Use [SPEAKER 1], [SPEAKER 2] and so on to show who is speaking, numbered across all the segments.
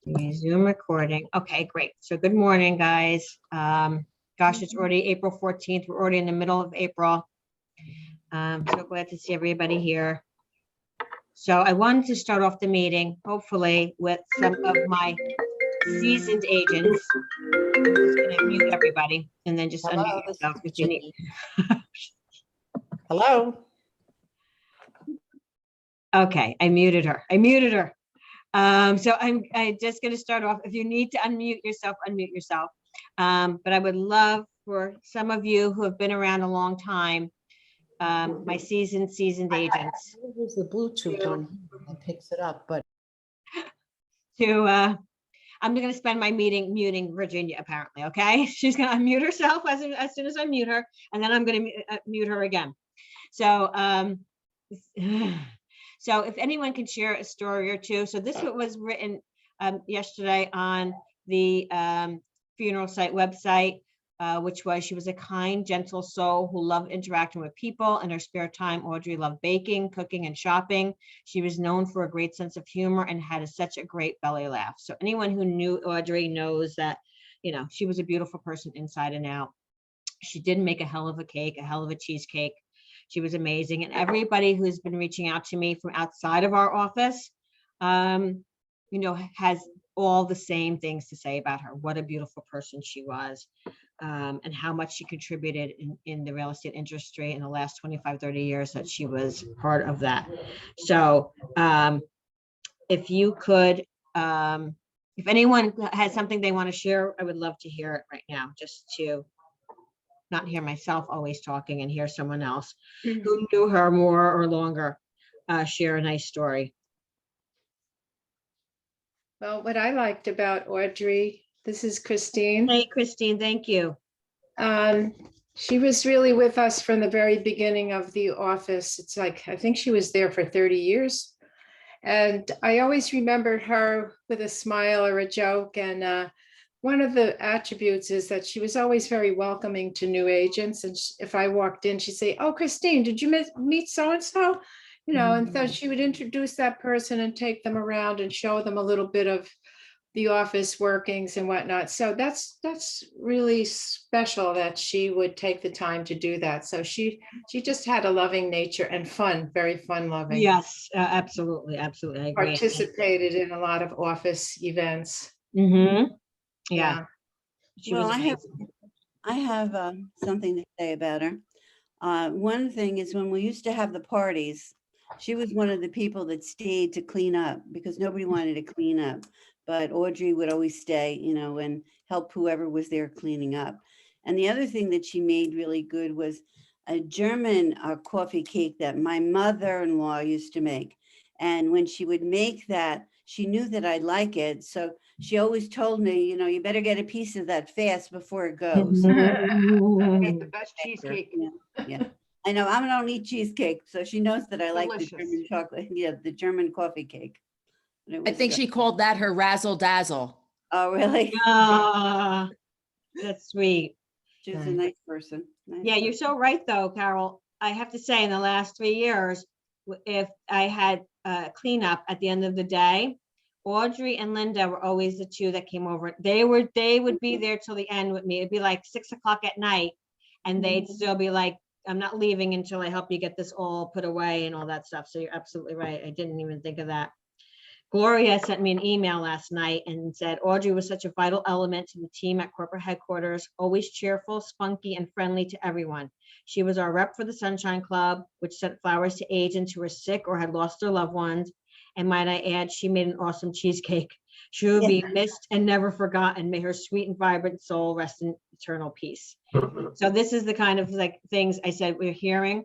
[SPEAKER 1] Resume recording. Okay, great. So good morning, guys. Gosh, it's already April 14th. We're already in the middle of April. So glad to see everybody here. So I wanted to start off the meeting, hopefully, with some of my seasoned agents. I'm just gonna mute everybody and then just
[SPEAKER 2] Hello,
[SPEAKER 1] unmute
[SPEAKER 2] this
[SPEAKER 1] yourself
[SPEAKER 2] is
[SPEAKER 1] if you need.
[SPEAKER 2] Ginny. Hello.
[SPEAKER 1] Okay, I muted her. So I'm just going to start off. If you need to unmute yourself, unmute yourself. But I would love for some of you who have been around a long time, my seasoned agents,
[SPEAKER 2] There's the Bluetooth on and picks it up, but
[SPEAKER 1] to I'm going to spend my meeting muting Virginia, apparently. Okay, she's going to unmute herself as soon as I mute her, and then I'm going to mute her again. So so if anyone can share a story or two. So this was written yesterday on the funeral site website, which was, she was a kind, gentle soul who loved interacting with people. In her spare time, Audrey loved baking, cooking, and shopping. She was known for a great sense of humor and had such a great belly laugh. So anyone who knew Audrey knows that, you know, she was a beautiful person inside and out. She did make a hell of a cake, a hell of a cheesecake. She was amazing. And everybody who's been reaching out to me from outside of our office, you know, has all the same things to say about her. What a beautiful person she was, and how much she contributed in the real estate industry in the last 25, 30 years that she was part of that. So if you could, if anyone has something they want to share, I would love to hear it right now, just to not hear myself always talking and hear someone else who knew her more or longer share a nice story.
[SPEAKER 3] Well, what I liked about Audrey, this is Christine.
[SPEAKER 1] Hey, Christine, thank you.
[SPEAKER 3] She was really with us from the very beginning of the office. It's like, I think she was there for 30 years. And I always remembered her with a smile or a joke. And one of the attributes is that she was always very welcoming to new agents. And if I walked in, she'd say, "Oh, Christine, did you meet so-and-so?" You know, and so she would introduce that person and take them around and show them a little bit of the office workings and whatnot. So that's really special that she would take the time to do that. So she just had a loving nature and fun, very fun loving.
[SPEAKER 1] Yes, absolutely, absolutely. I agree.
[SPEAKER 3] Participated in a lot of office events.
[SPEAKER 1] Mm-hmm.
[SPEAKER 3] Yeah.
[SPEAKER 1] She
[SPEAKER 4] Well,
[SPEAKER 1] was
[SPEAKER 4] I have something to say about her. One thing is when we used to have the parties, she was one of the people that stayed to clean up because nobody wanted to clean up. But Audrey would always stay, you know, and help whoever was there cleaning up. And the other thing that she made really good was a German coffee cake that my mother-in-law used to make. And when she would make that, she knew that I'd like it. So she always told me, you know, you better get a piece of that fast before it goes.
[SPEAKER 1] Mhm.
[SPEAKER 2] the best cheesecake.
[SPEAKER 4] Yeah. I know I don't eat cheesecake, so she knows that I like the
[SPEAKER 2] Delicious.
[SPEAKER 4] German chocolate, the German coffee cake. And it
[SPEAKER 5] I
[SPEAKER 4] was
[SPEAKER 5] think
[SPEAKER 4] good.
[SPEAKER 5] she called that her razzle dazzle.
[SPEAKER 4] Oh, really?
[SPEAKER 1] Ah, that's sweet.
[SPEAKER 4] She was a nice person. Nice
[SPEAKER 1] Yeah, you're
[SPEAKER 4] person.
[SPEAKER 1] so right, though, Carol. I have to say, in the last 3 years, if I had cleanup at the end of the day, Audrey and Linda were always the two that came over. They would be there till the end with me. It'd be like 6 o'clock at night, and they'd still be like, "I'm not leaving until I help you get this all put away and all that stuff." So you're absolutely right. I didn't even think of that. Gloria sent me an email last night and said Audrey was such a vital element to the team at corporate headquarters, always cheerful, spunky, and friendly to everyone. She was our rep for the Sunshine Club, which sent flowers to agents who were sick or had lost their loved ones. And might I add, she made an awesome cheesecake. She will be missed and never forgotten. May her sweet and vibrant soul rest in eternal peace. So this is the kind of like things I said we're hearing.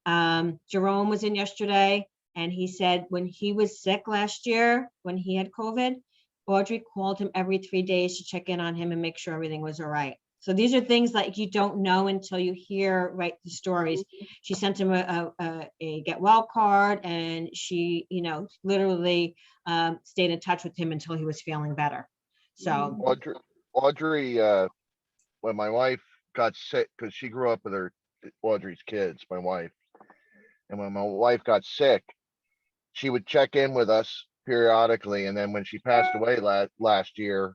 [SPEAKER 1] Jerome was in yesterday. And he said when he was sick last year, when he had COVID, Audrey called him every 3 days to check in on him and make sure everything was all right. So these are things like you don't know until you hear, right, the stories. She sent him a get well card, and she, you know, literally stayed in touch with him until he was feeling better. So
[SPEAKER 6] Audrey, when my wife got sick, because she grew up with Audrey's kids, my wife, and when my wife got sick, she would check in with us periodically, and then when she passed away last year,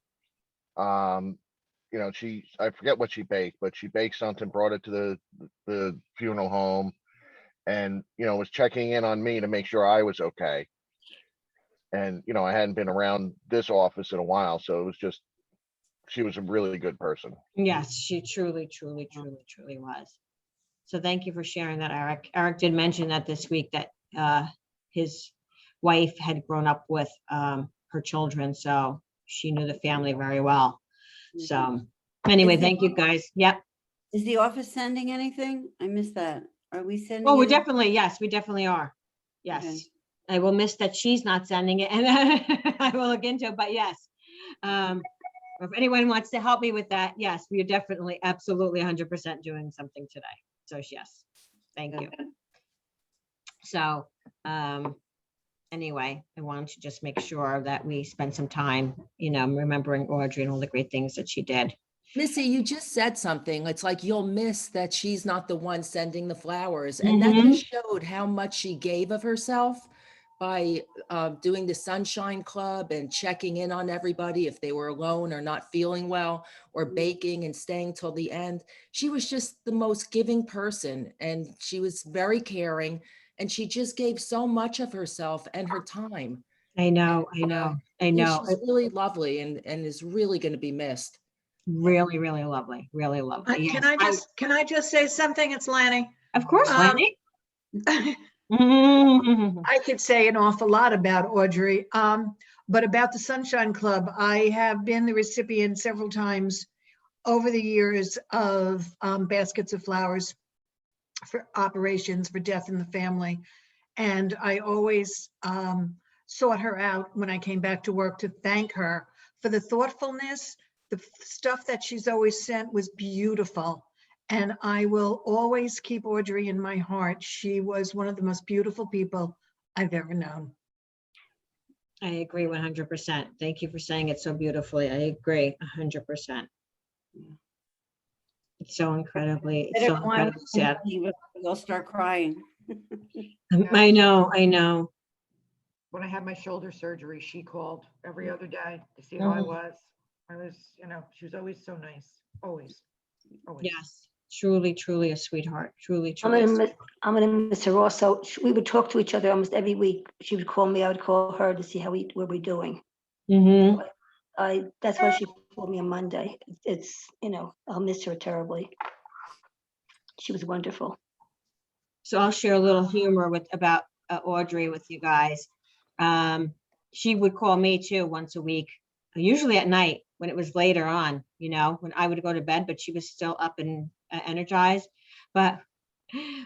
[SPEAKER 6] you know, I forget what she baked, but she baked something, brought it to the funeral home, and, you know, was checking in on me to make sure I was okay. And, you know, I hadn't been around this office in a while, so it was just, she was a really good person.
[SPEAKER 1] Yes, she truly, truly, truly, truly was. So thank you for sharing that, Eric. Eric did mention that this week that his wife had grown up with her children, so she knew the family very well. So anyway,
[SPEAKER 4] Is the
[SPEAKER 1] thank you, guys. Yep.
[SPEAKER 4] Is the office sending anything? I missed that. Are we sending?
[SPEAKER 1] Oh, we're
[SPEAKER 4] any-
[SPEAKER 1] definitely, yes, we definitely are. Yes.
[SPEAKER 4] Okay.
[SPEAKER 1] I will miss that she's not sending it, and I will look into it, but yes. If anyone wants to help me with that, yes, we are definitely, absolutely 100% doing something today. So yes, thank you.
[SPEAKER 4] Okay.
[SPEAKER 1] So, anyway, I wanted to just make sure that we spend some time, you know, remembering Audrey and all the great things that she did.
[SPEAKER 5] Missy, you just said something. It's like you'll miss that she's not the one sending the flowers. And that just showed how much she gave of herself by doing the Sunshine Club and checking in on everybody if they were alone or not feeling well, or baking and staying till the end. She was just the most giving person, and she was very caring, and she just gave so much of herself and her time.
[SPEAKER 1] I know, I know, I
[SPEAKER 5] Yeah,
[SPEAKER 1] know.
[SPEAKER 5] she's really lovely and is really going to be missed.
[SPEAKER 1] Really, really lovely, really lovely.
[SPEAKER 7] Can
[SPEAKER 1] Yes,
[SPEAKER 7] I just say something? It's Lanny.
[SPEAKER 1] Of course,
[SPEAKER 7] Um,
[SPEAKER 1] Lanny.
[SPEAKER 7] I could say an awful lot about Audrey, but about the Sunshine Club, I have been the recipient several times over the years of baskets of flowers for operations for death in the family. And I always sought her out when I came back to work to thank her for the thoughtfulness. The stuff that she's always sent was beautiful. And I will always keep Audrey in my heart. She was one of the most beautiful people I've ever known.
[SPEAKER 1] I agree 100%. Thank you for saying it so beautifully. I agree 100%. It's so incredibly sad.
[SPEAKER 4] They'll start crying.
[SPEAKER 1] I know, I know.
[SPEAKER 2] When I had my shoulder surgery, she called every other day to see how I was. You know, she was always so nice, always.
[SPEAKER 1] Yes, truly, truly a sweetheart. Truly,
[SPEAKER 8] I'm
[SPEAKER 1] truly.
[SPEAKER 8] gonna miss her also. We would talk to each other almost every week. She would call me, I would call her to see how we were doing.
[SPEAKER 1] Mm-hmm.
[SPEAKER 8] That's why she called me on Monday. It's, you know, I'll miss her terribly. She was wonderful.
[SPEAKER 1] So I'll share a little humor about Audrey with you guys. She would call me too once a week, usually at night when it was later on, you know, when I would go to bed, but she was still up and energized. But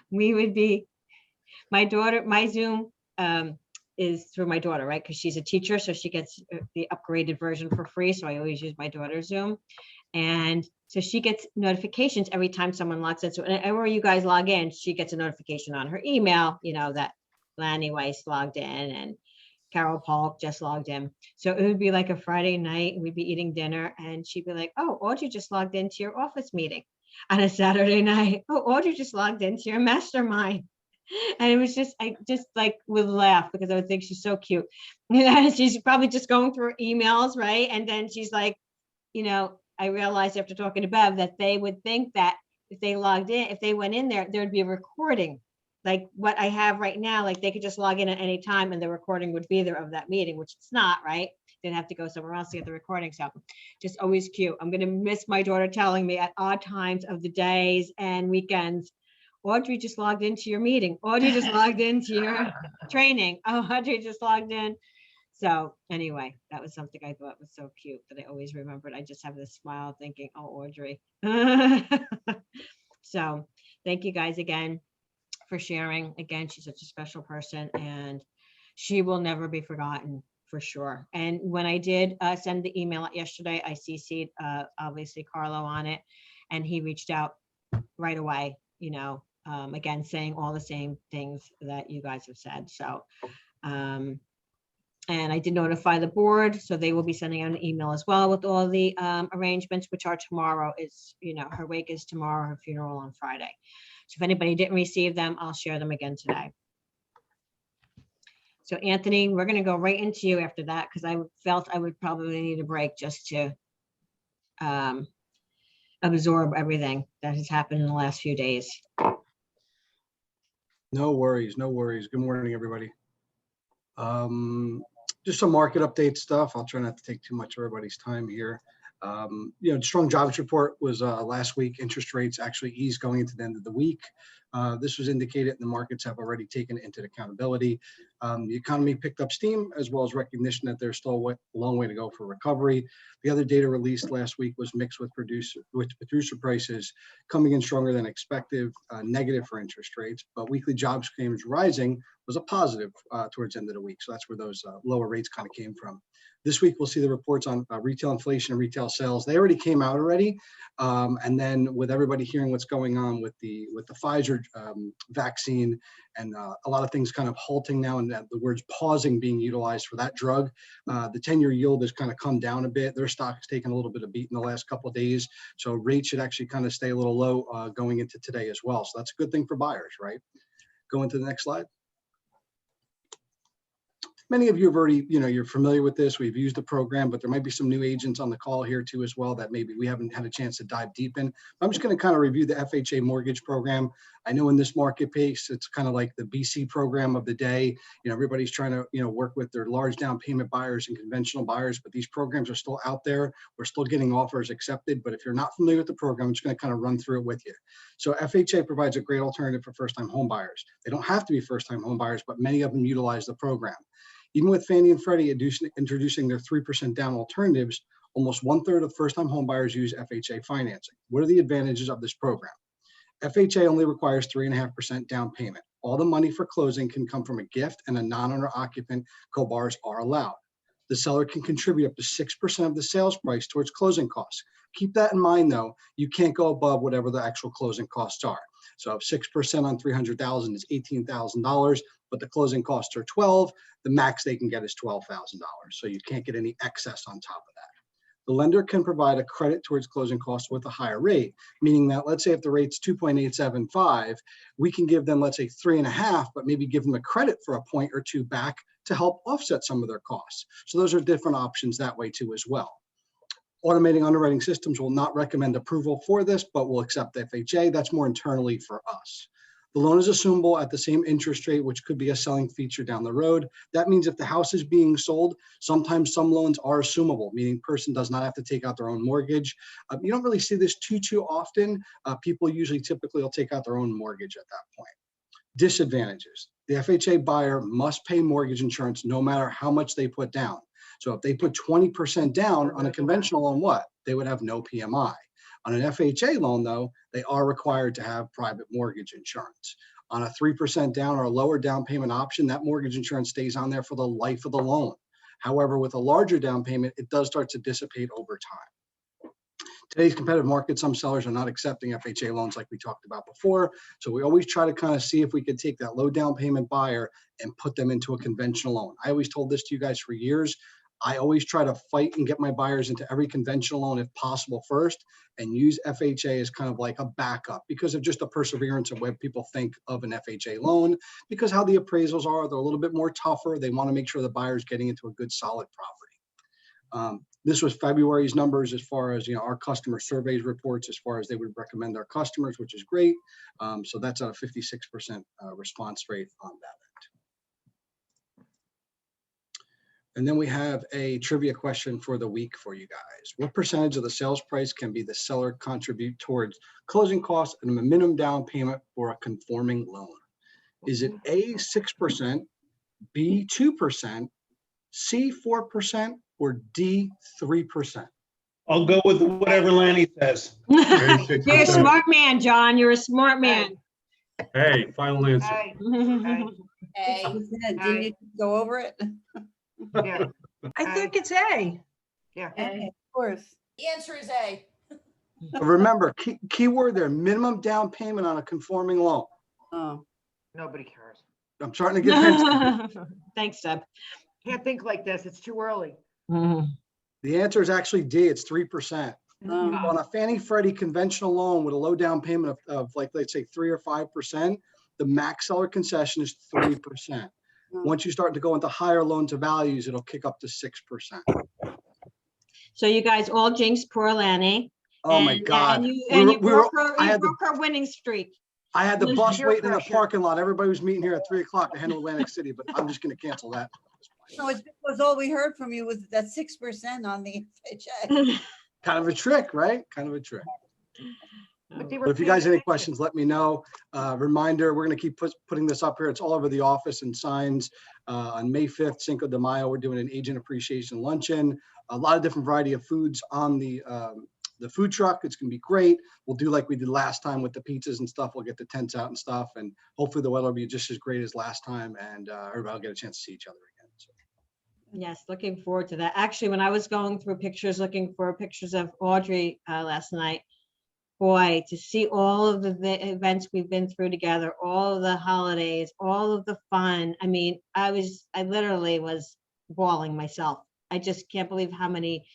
[SPEAKER 1] we would be, my daughter, my Zoom is through my daughter, right? Because she's a teacher, so she gets the upgraded version for free. So I always use my daughter's Zoom. And so she gets notifications every time someone logs in. So whenever you guys log in, she gets a notification on her email, you know, that Lanny Weiss logged in and Carol Polk just logged in. So it would be like a Friday night, and we'd be eating dinner, and she'd be like, "Oh, Audrey just logged into your office meeting." On a Saturday night, "Oh, Audrey just logged into your mastermind." And it was just, I just like would laugh because I would think she's so cute. She's probably just going through emails, right? And then she's like, you know, I realized after talking to Bev that they would think that if they logged in, if they went in there, there'd be a recording. Like what I have right now, like they could just log in at any time and the recording would be there of that meeting, which it's not, right? They'd have to go somewhere else to get the recording. So just always cute. I'm going to miss my daughter telling me at odd times of the days and weekends, Audrey just logged into your meeting. Audrey just logged into your training. Oh, Audrey just logged in. So anyway, that was something I thought was so cute that I always remembered. I just have this smile thinking, oh, Audrey. So thank you guys again for sharing. Again, she's such a special person and she will never be forgotten for sure. And when I did send the email out yesterday, I CC'd obviously Carlo on it, and he reached out right away, you know, again, saying all the same things that you guys have said. So, and I did notify the board, so they will be sending out an email as well with all the arrangements, which are tomorrow. Is, you know, her wake is tomorrow, her funeral on Friday. So if anybody didn't receive them, I'll share them again today. So Anthony, we're gonna go right into you after that, because I felt I would probably need a break just to absorb everything that has happened in the last few days.
[SPEAKER 9] No worries, no worries. Good morning, everybody. Just some market update stuff. I'll try not to take too much of everybody's time here. Strong jobs report was last week. Interest rates actually eased going into the end of the week. This was indicated, and the markets have already taken it into accountability. The economy picked up steam, as well as recognition that there's still a long way to go for recovery. The other data released last week was mixed with producer prices coming in stronger than expected, negative for interest rates, but weekly jobs claims rising was a positive towards the end of the week. So that's where those lower rates kind of came from. This week, we'll see the reports on retail inflation and retail sales. They already came out already. And then with everybody hearing what's going on with the Pfizer vaccine and a lot of things kind of halting now, and the words pausing being utilized for that drug, the 10-year yield has kind of come down a bit. Their stock has taken a little bit of beat in the last couple of days. So rates should actually kind of stay a little low going into today as well. So that's a good thing for buyers, right? Go into the next slide. Many of you have already, you're familiar with this. We've used the program, but there might be some new agents on the call here too as well that maybe we haven't had a chance to dive deep in. I'm just going to kind of review the FHA mortgage program. I know in this market pace, it's kind of like the BC program of the day. Everybody's trying to, work with their large down payment buyers and conventional buyers, but these programs are still out there. We're still getting offers accepted, but if you're not familiar with the program, I'm just going to kind of run through it with you. So FHA provides a great alternative for first-time home buyers. They don't have to be first-time home buyers, but many of them utilize the program. Even with Fannie and Freddie introducing their 3% down alternatives, almost 1/3 of first-time homebuyers use FHA financing. What are the advantages of this program? FHA only requires 3.5% down payment. All the money for closing can come from a gift, and a non-owner occupant co-borrowers are allowed. The seller can contribute up to 6% of the sales price towards closing costs. Keep that in mind, though. You can't go above whatever the actual closing costs are. So if 6% on $300,000 is $18,000, but the closing costs are $12,000, the max they can get is $12,000. So you can't get any excess on top of that. The lender can provide a credit towards closing costs with a higher rate, meaning that let's say if the rate's 2.875, we can give them, let's say 3.5, but maybe give them a credit for a point or two back to help offset some of their costs. So those are different options that way too as well. Automating underwriting systems will not recommend approval for this, but will accept FHA. That's more internally for us. The loan is assumable at the same interest rate, which could be a selling feature down the road. That means if the house is being sold, sometimes some loans are assumable, meaning person does not have to take out their own mortgage. You don't really see this too often. People typically will take out their own mortgage at that point. Disadvantages. The FHA buyer must pay mortgage insurance no matter how much they put down. So if they put 20% down on a conventional loan, they would have no PMI. On an FHA loan, though, they are required to have private mortgage insurance. On a 3% down or a lower down payment option, that mortgage insurance stays on there for the life of the loan. However, with a larger down payment, it does start to dissipate over time. Today's competitive market, some sellers are not accepting FHA loans like we talked about before. So we always try to kind of see if we could take that low down payment buyer and put them into a conventional loan. I always told this to you guys for years. I always try to fight and get my buyers into every conventional loan if possible first, and use FHA as kind of like a backup because of just the perseverance of what people think of an FHA loan, because how the appraisals are, they're a little bit more tougher. They want to make sure the buyer's getting into a good solid property. This was February's numbers as far as our customer surveys reports as far as they would recommend our customers, which is great. So that's a 56% response rate on that end. And then we have a trivia question for the week for you guys. What percentage of the sales price can be the seller contribute towards closing costs and a minimum down payment for a conforming loan? Is it A, 6%, B, 2%, C, 4%, or D, 3%?
[SPEAKER 10] I'll go with whatever Lanny says.
[SPEAKER 1] You're a smart man, John. You're a smart man.
[SPEAKER 10] Hey, final answer.
[SPEAKER 2] Hey,
[SPEAKER 4] Didn't you go over it?
[SPEAKER 2] yeah,
[SPEAKER 7] I think it's A.
[SPEAKER 2] yeah.
[SPEAKER 4] Of course.
[SPEAKER 5] The answer is A.
[SPEAKER 9] Remember, key word there, minimum down payment on a conforming loan.
[SPEAKER 4] Oh,
[SPEAKER 2] Nobody cares.
[SPEAKER 9] I'm starting to get hints.
[SPEAKER 1] Thanks, Deb.
[SPEAKER 2] Can't think like this. It's too early.
[SPEAKER 9] The answer is actually D, it's 3%. On a Fannie Freddie conventional loan with a low down payment of like, let's say 3 or 5%, the max seller concession is 3%. Once you start to go into higher loan to values, it'll kick up to 6%.
[SPEAKER 1] So you guys all jinxed poor Lanny.
[SPEAKER 9] Oh my
[SPEAKER 1] and-
[SPEAKER 9] God.
[SPEAKER 1] And you,
[SPEAKER 9] We
[SPEAKER 1] and
[SPEAKER 9] were-
[SPEAKER 1] you
[SPEAKER 9] we were-
[SPEAKER 1] broke her,
[SPEAKER 9] I
[SPEAKER 1] you
[SPEAKER 9] had the-
[SPEAKER 1] broke her winning streak.
[SPEAKER 9] I had the bus
[SPEAKER 2] Peer
[SPEAKER 9] waiting in the
[SPEAKER 2] pressure.
[SPEAKER 9] parking lot. Everybody was meeting here at 3 o'clock to handle Atlantic City, but I'm just gonna cancel that.
[SPEAKER 4] No, it was all we heard from you was that 6% on the FHA.
[SPEAKER 9] Kind of a trick, right? Kind of a trick.
[SPEAKER 2] But they
[SPEAKER 9] But
[SPEAKER 2] were
[SPEAKER 9] if you
[SPEAKER 2] paying
[SPEAKER 9] guys have any
[SPEAKER 2] attention.
[SPEAKER 9] questions, let me know. Reminder, we're gonna keep putting this up here. It's all over the office and signs. On May 5th, Cinco de Mayo, we're doing an agent appreciation luncheon. A lot of different variety of foods on the food truck. It's gonna be great. We'll do like we did last time with the pizzas and stuff. We'll get the tents out and stuff, and hopefully the weather will be just as great as last time, and everybody will get a chance to see each other again. So,
[SPEAKER 1] Yes, looking forward to that. Actually, when I was going through pictures, looking for pictures of Audrey last night, boy, to see all of the events we've been through together, all of the holidays, all of the fun. I mean, I literally was bawling myself. I just can't believe how many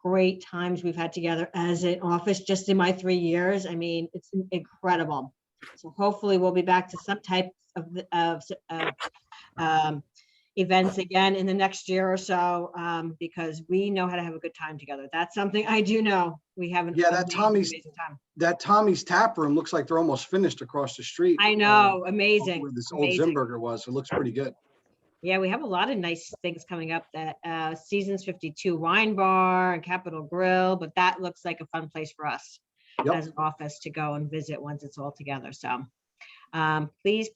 [SPEAKER 1] great times we've had together as an office just in my 3 years. I mean, it's incredible. So hopefully we'll be back to some type of events again in the next year or so, because we know how to have a good time together. That's something I do know. We have an
[SPEAKER 9] Yeah, that
[SPEAKER 1] amazing time.
[SPEAKER 9] that Tommy's Tap Room looks like they're almost finished across the street.
[SPEAKER 1] I know, amazing.
[SPEAKER 9] Where this old
[SPEAKER 1] amazing.
[SPEAKER 9] Zimberger was. It looks pretty good.
[SPEAKER 1] Yeah, we have a lot of nice things coming up, that Seasons 52 Wine Bar and Capitol Grill, but that looks like a fun place for us
[SPEAKER 9] Yep.
[SPEAKER 1] as an office to go and visit once it's all together. So please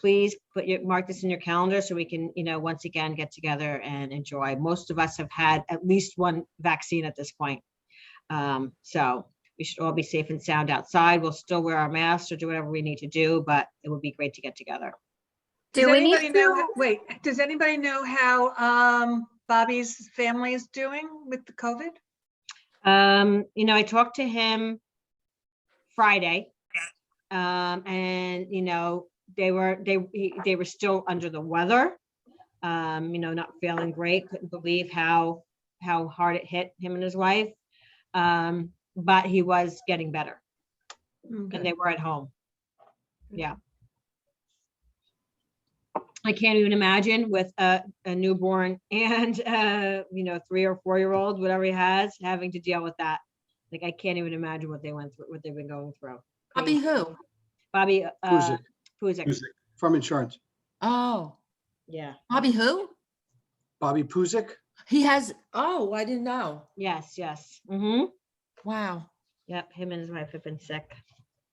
[SPEAKER 1] mark this in your calendar so we can, once again, get together and enjoy. Most of us have had at least one vaccine at this point. So we should all be safe and sound outside. We'll still wear our masks or do whatever we need to do, but it would be great to get together.
[SPEAKER 7] Does anybody know, wait, does anybody know how Bobby's family is doing with the COVID?
[SPEAKER 1] I talked to him Friday. And they were still under the weather, not feeling great, couldn't believe how hard it hit him and his wife. But he was getting better and they were at home. Yeah. I can't even imagine with a newborn and 3 or 4 year old, whatever he has, having to deal with that. Like, I can't even imagine what they went through, what they've been going through.
[SPEAKER 5] Bobby who?
[SPEAKER 1] Bobby
[SPEAKER 9] Puzik.
[SPEAKER 1] Puzik.
[SPEAKER 9] From insurance.
[SPEAKER 5] Oh,
[SPEAKER 1] Yeah.
[SPEAKER 5] Bobby who?
[SPEAKER 9] Bobby Puzik.
[SPEAKER 5] He has, oh, I didn't know.
[SPEAKER 1] Yes. Mm-hmm.
[SPEAKER 5] Wow.
[SPEAKER 1] Yep. Him and his wife have been sick.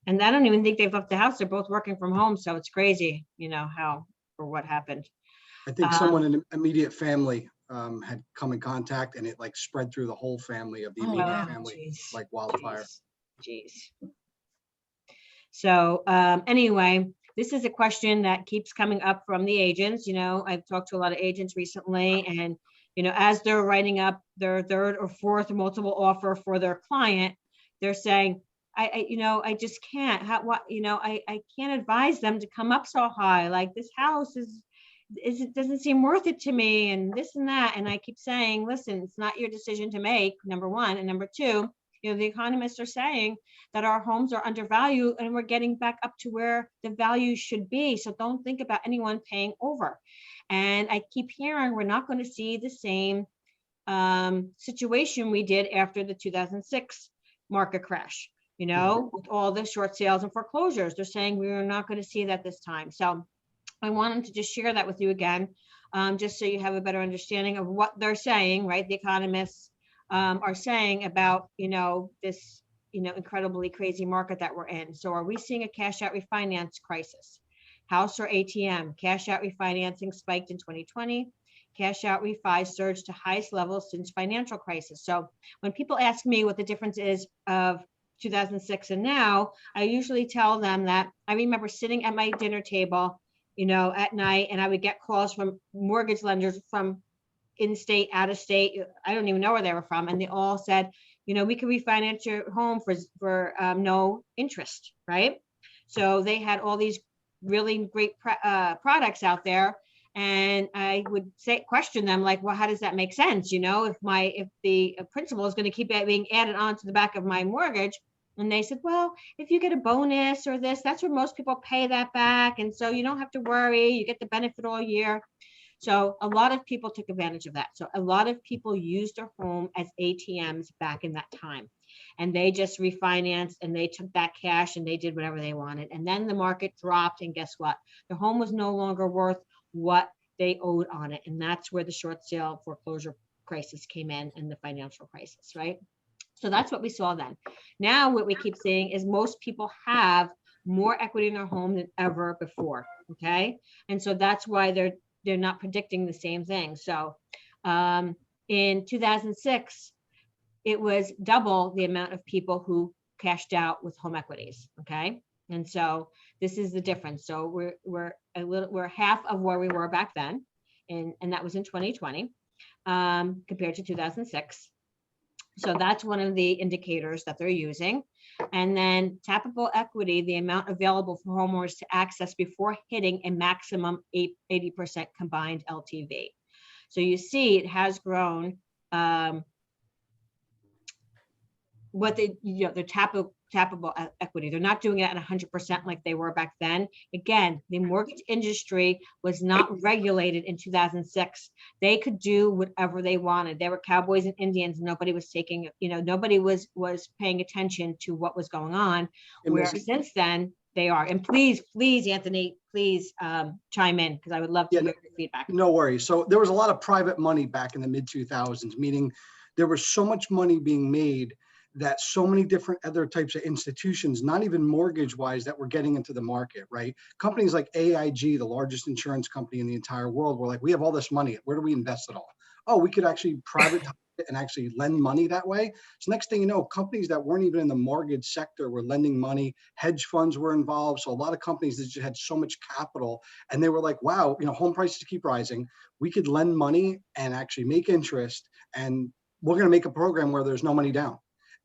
[SPEAKER 1] And I don't even think they've left the house. They're both working from home. So it's crazy, how or what happened.
[SPEAKER 9] I think someone in the immediate family had come in contact, and it like spread through the whole family of the
[SPEAKER 5] Oh,
[SPEAKER 9] immediate
[SPEAKER 5] wow.
[SPEAKER 9] family
[SPEAKER 1] Geez.
[SPEAKER 9] like wildfire.
[SPEAKER 1] Jeez. So anyway, this is a question that keeps coming up from the agents. I've talked to a lot of agents recently, and as they're writing up their third or fourth multiple offer for their client, they're saying, I just can't. I can't advise them to come up so high. Like, this house it doesn't seem worth it to me, and this and that. And I keep saying, listen, it's not your decision to make, number one, and number two, the economists are saying that our homes are undervalued and we're getting back up to where the value should be. So don't think about anyone paying over. And I keep hearing we're not going to see the same situation we did after the 2006 market crash, with all the short sales and foreclosures. They're saying we are not going to see that this time. So I wanted to just share that with you again, just so you have a better understanding of what they're saying, right? The economists are saying about, this, incredibly crazy market that we're in. So are we seeing a cash out refinance crisis? House or ATM? Cash out refinancing spiked in 2020. Cash out refi surged to highest levels since financial crisis. So when people ask me what the difference is of 2006 and now, I usually tell them that I remember sitting at my dinner table, at night, and I would get calls from mortgage lenders from in-state, out-of-state. I don't even know where they were from. And they all said, we could refinance your home for no interest, right? So they had all these really great products out there. And I would question them like, well, how does that make sense? If the principal is going to keep being added on to the back of my mortgage. And they said, well, if you get a bonus or this, that's where most people pay that back. And so you don't have to worry, you get the benefit all year. So a lot of people took advantage of that. So a lot of people used their home as ATMs back in that time. And they just refinanced and they took that cash and they did whatever they wanted. And then the market dropped and guess what? The home was no longer worth what they owed on it. And that's where the short sale foreclosure crisis came in and the financial crisis, right? So that's what we saw then. Now what we keep seeing is most people have more equity in their home than ever before, okay? And so that's why they're not predicting the same thing. So in 2006, it was double the amount of people who cashed out with home equities, okay? And so this is the difference. So we're half of where we were back then, and that was in 2020 compared to 2006. So that's one of the indicators that they're using. And then tappable equity, the amount available for homeowners to access before hitting a maximum 80% combined LTV. So you see it has grown. What they, the tappable equity, they're not doing it at 100% like they were back then. Again, the mortgage industry was not regulated in 2006. They could do whatever they wanted. They were cowboys and Indians. Nobody was taking, nobody was paying attention to what was going on.
[SPEAKER 9] And
[SPEAKER 1] Where
[SPEAKER 9] Missy-
[SPEAKER 1] since then they are. And please, Anthony, please chime in because I would love to hear your feedback.
[SPEAKER 9] No worries. So there was a lot of private money back in the mid 2000s, meaning there was so much money being made that so many different other types of institutions, not even mortgage wise, that were getting into the market, right? Companies like AIG, the largest insurance company in the entire world, were like, we have all this money. Where do we invest it all? Oh, we could actually privatize it and actually lend money that way. So next thing you know, companies that weren't even in the mortgage sector were lending money. Hedge funds were involved. So a lot of companies that just had so much capital and they were like, wow, home prices keep rising. We could lend money and actually make interest. And we're going to make a program where there's no money down.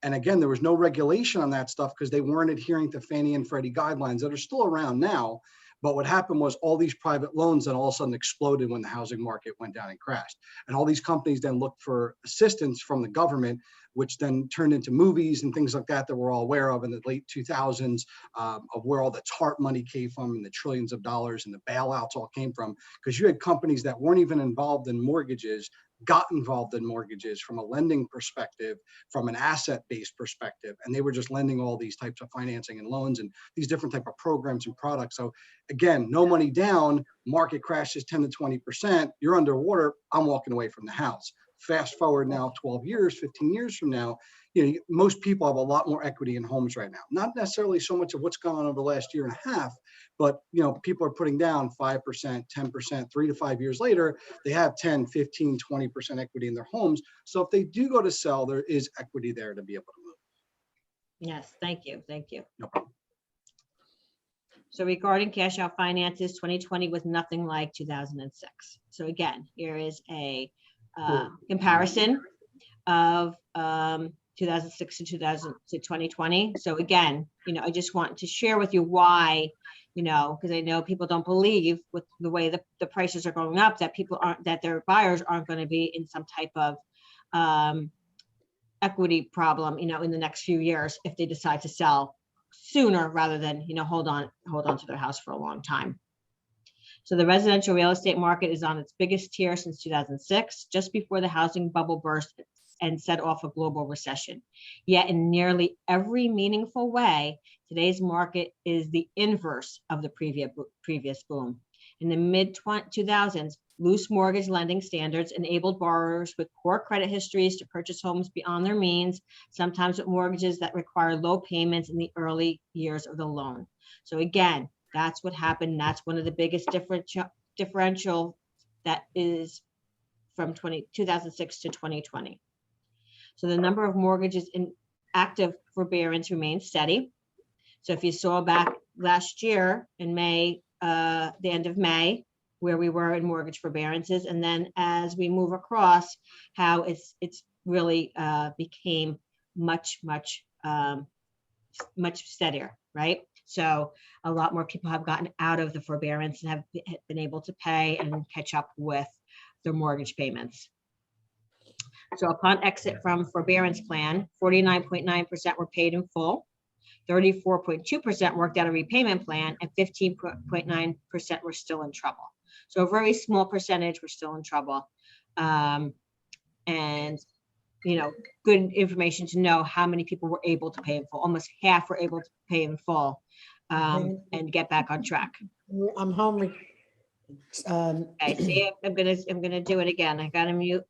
[SPEAKER 9] And again, there was no regulation on that stuff because they weren't adhering to Fannie and Freddie guidelines that are still around now. But what happened was all these private loans then all of a sudden exploded when the housing market went down and crashed. And all these companies then looked for assistance from the government, which then turned into movies and things like that we're all aware of in the late 2000s, of where all the TARP money came from and the trillions of dollars and the bailouts all came from. Because you had companies that weren't even involved in mortgages got involved in mortgages from a lending perspective, from an asset-based perspective, and they were just lending all these types of financing and loans and these different type of programs and products. So again, no money down, market crashes 10 to 20%, you're underwater, I'm walking away from the house. Fast forward now 12 years, 15 years from now, most people have a lot more equity in homes right now. Not necessarily so much of what's gone on over the last year and a half, but people are putting down 5%, 10%, 3 to 5 years later, they have 10, 15, 20% equity in their homes. So if they do go to sell, there is equity there to be able to move.
[SPEAKER 1] Yes, thank you.
[SPEAKER 9] No problem.
[SPEAKER 1] So regarding cash out finances, 2020 was nothing like 2006. So again, here is a comparison of 2006 to 2020. So again, I just want to share with you why, because I know people don't believe with the way the prices are going up that their buyers aren't going to be in some type of equity problem, in the next few years if they decide to sell sooner rather than, hold on to their house for a long time. So the residential real estate market is on its biggest tier since 2006, just before the housing bubble burst and set off a global recession. Yet in nearly every meaningful way, today's market is the inverse of the previous boom. In the mid-2000s, loose mortgage lending standards enabled borrowers with poor credit histories to purchase homes beyond their means, sometimes with mortgages that require low payments in the early years of the loan. So again, that's what happened. That's one of the biggest differential that is from 2006 to 2020. So the number of mortgages in active forbearance remains steady. So if you saw back last year in May, the end of May, where we were in mortgage forbearances, and then as we move across, how it's really became much steadier, right? So a lot more people have gotten out of the forbearance and have been able to pay and catch up with their mortgage payments. So upon exit from forbearance plan, 49.9% were paid in full, 34.2% worked out a repayment plan, and 15.9% were still in trouble. So a very small percentage were still in trouble. And, you know, good information to know how many people were able to pay in full. Almost half were able to pay in full and get back on track.
[SPEAKER 11] I'm home.
[SPEAKER 1] Okay, see, I'm gonna do it again. I gotta mute.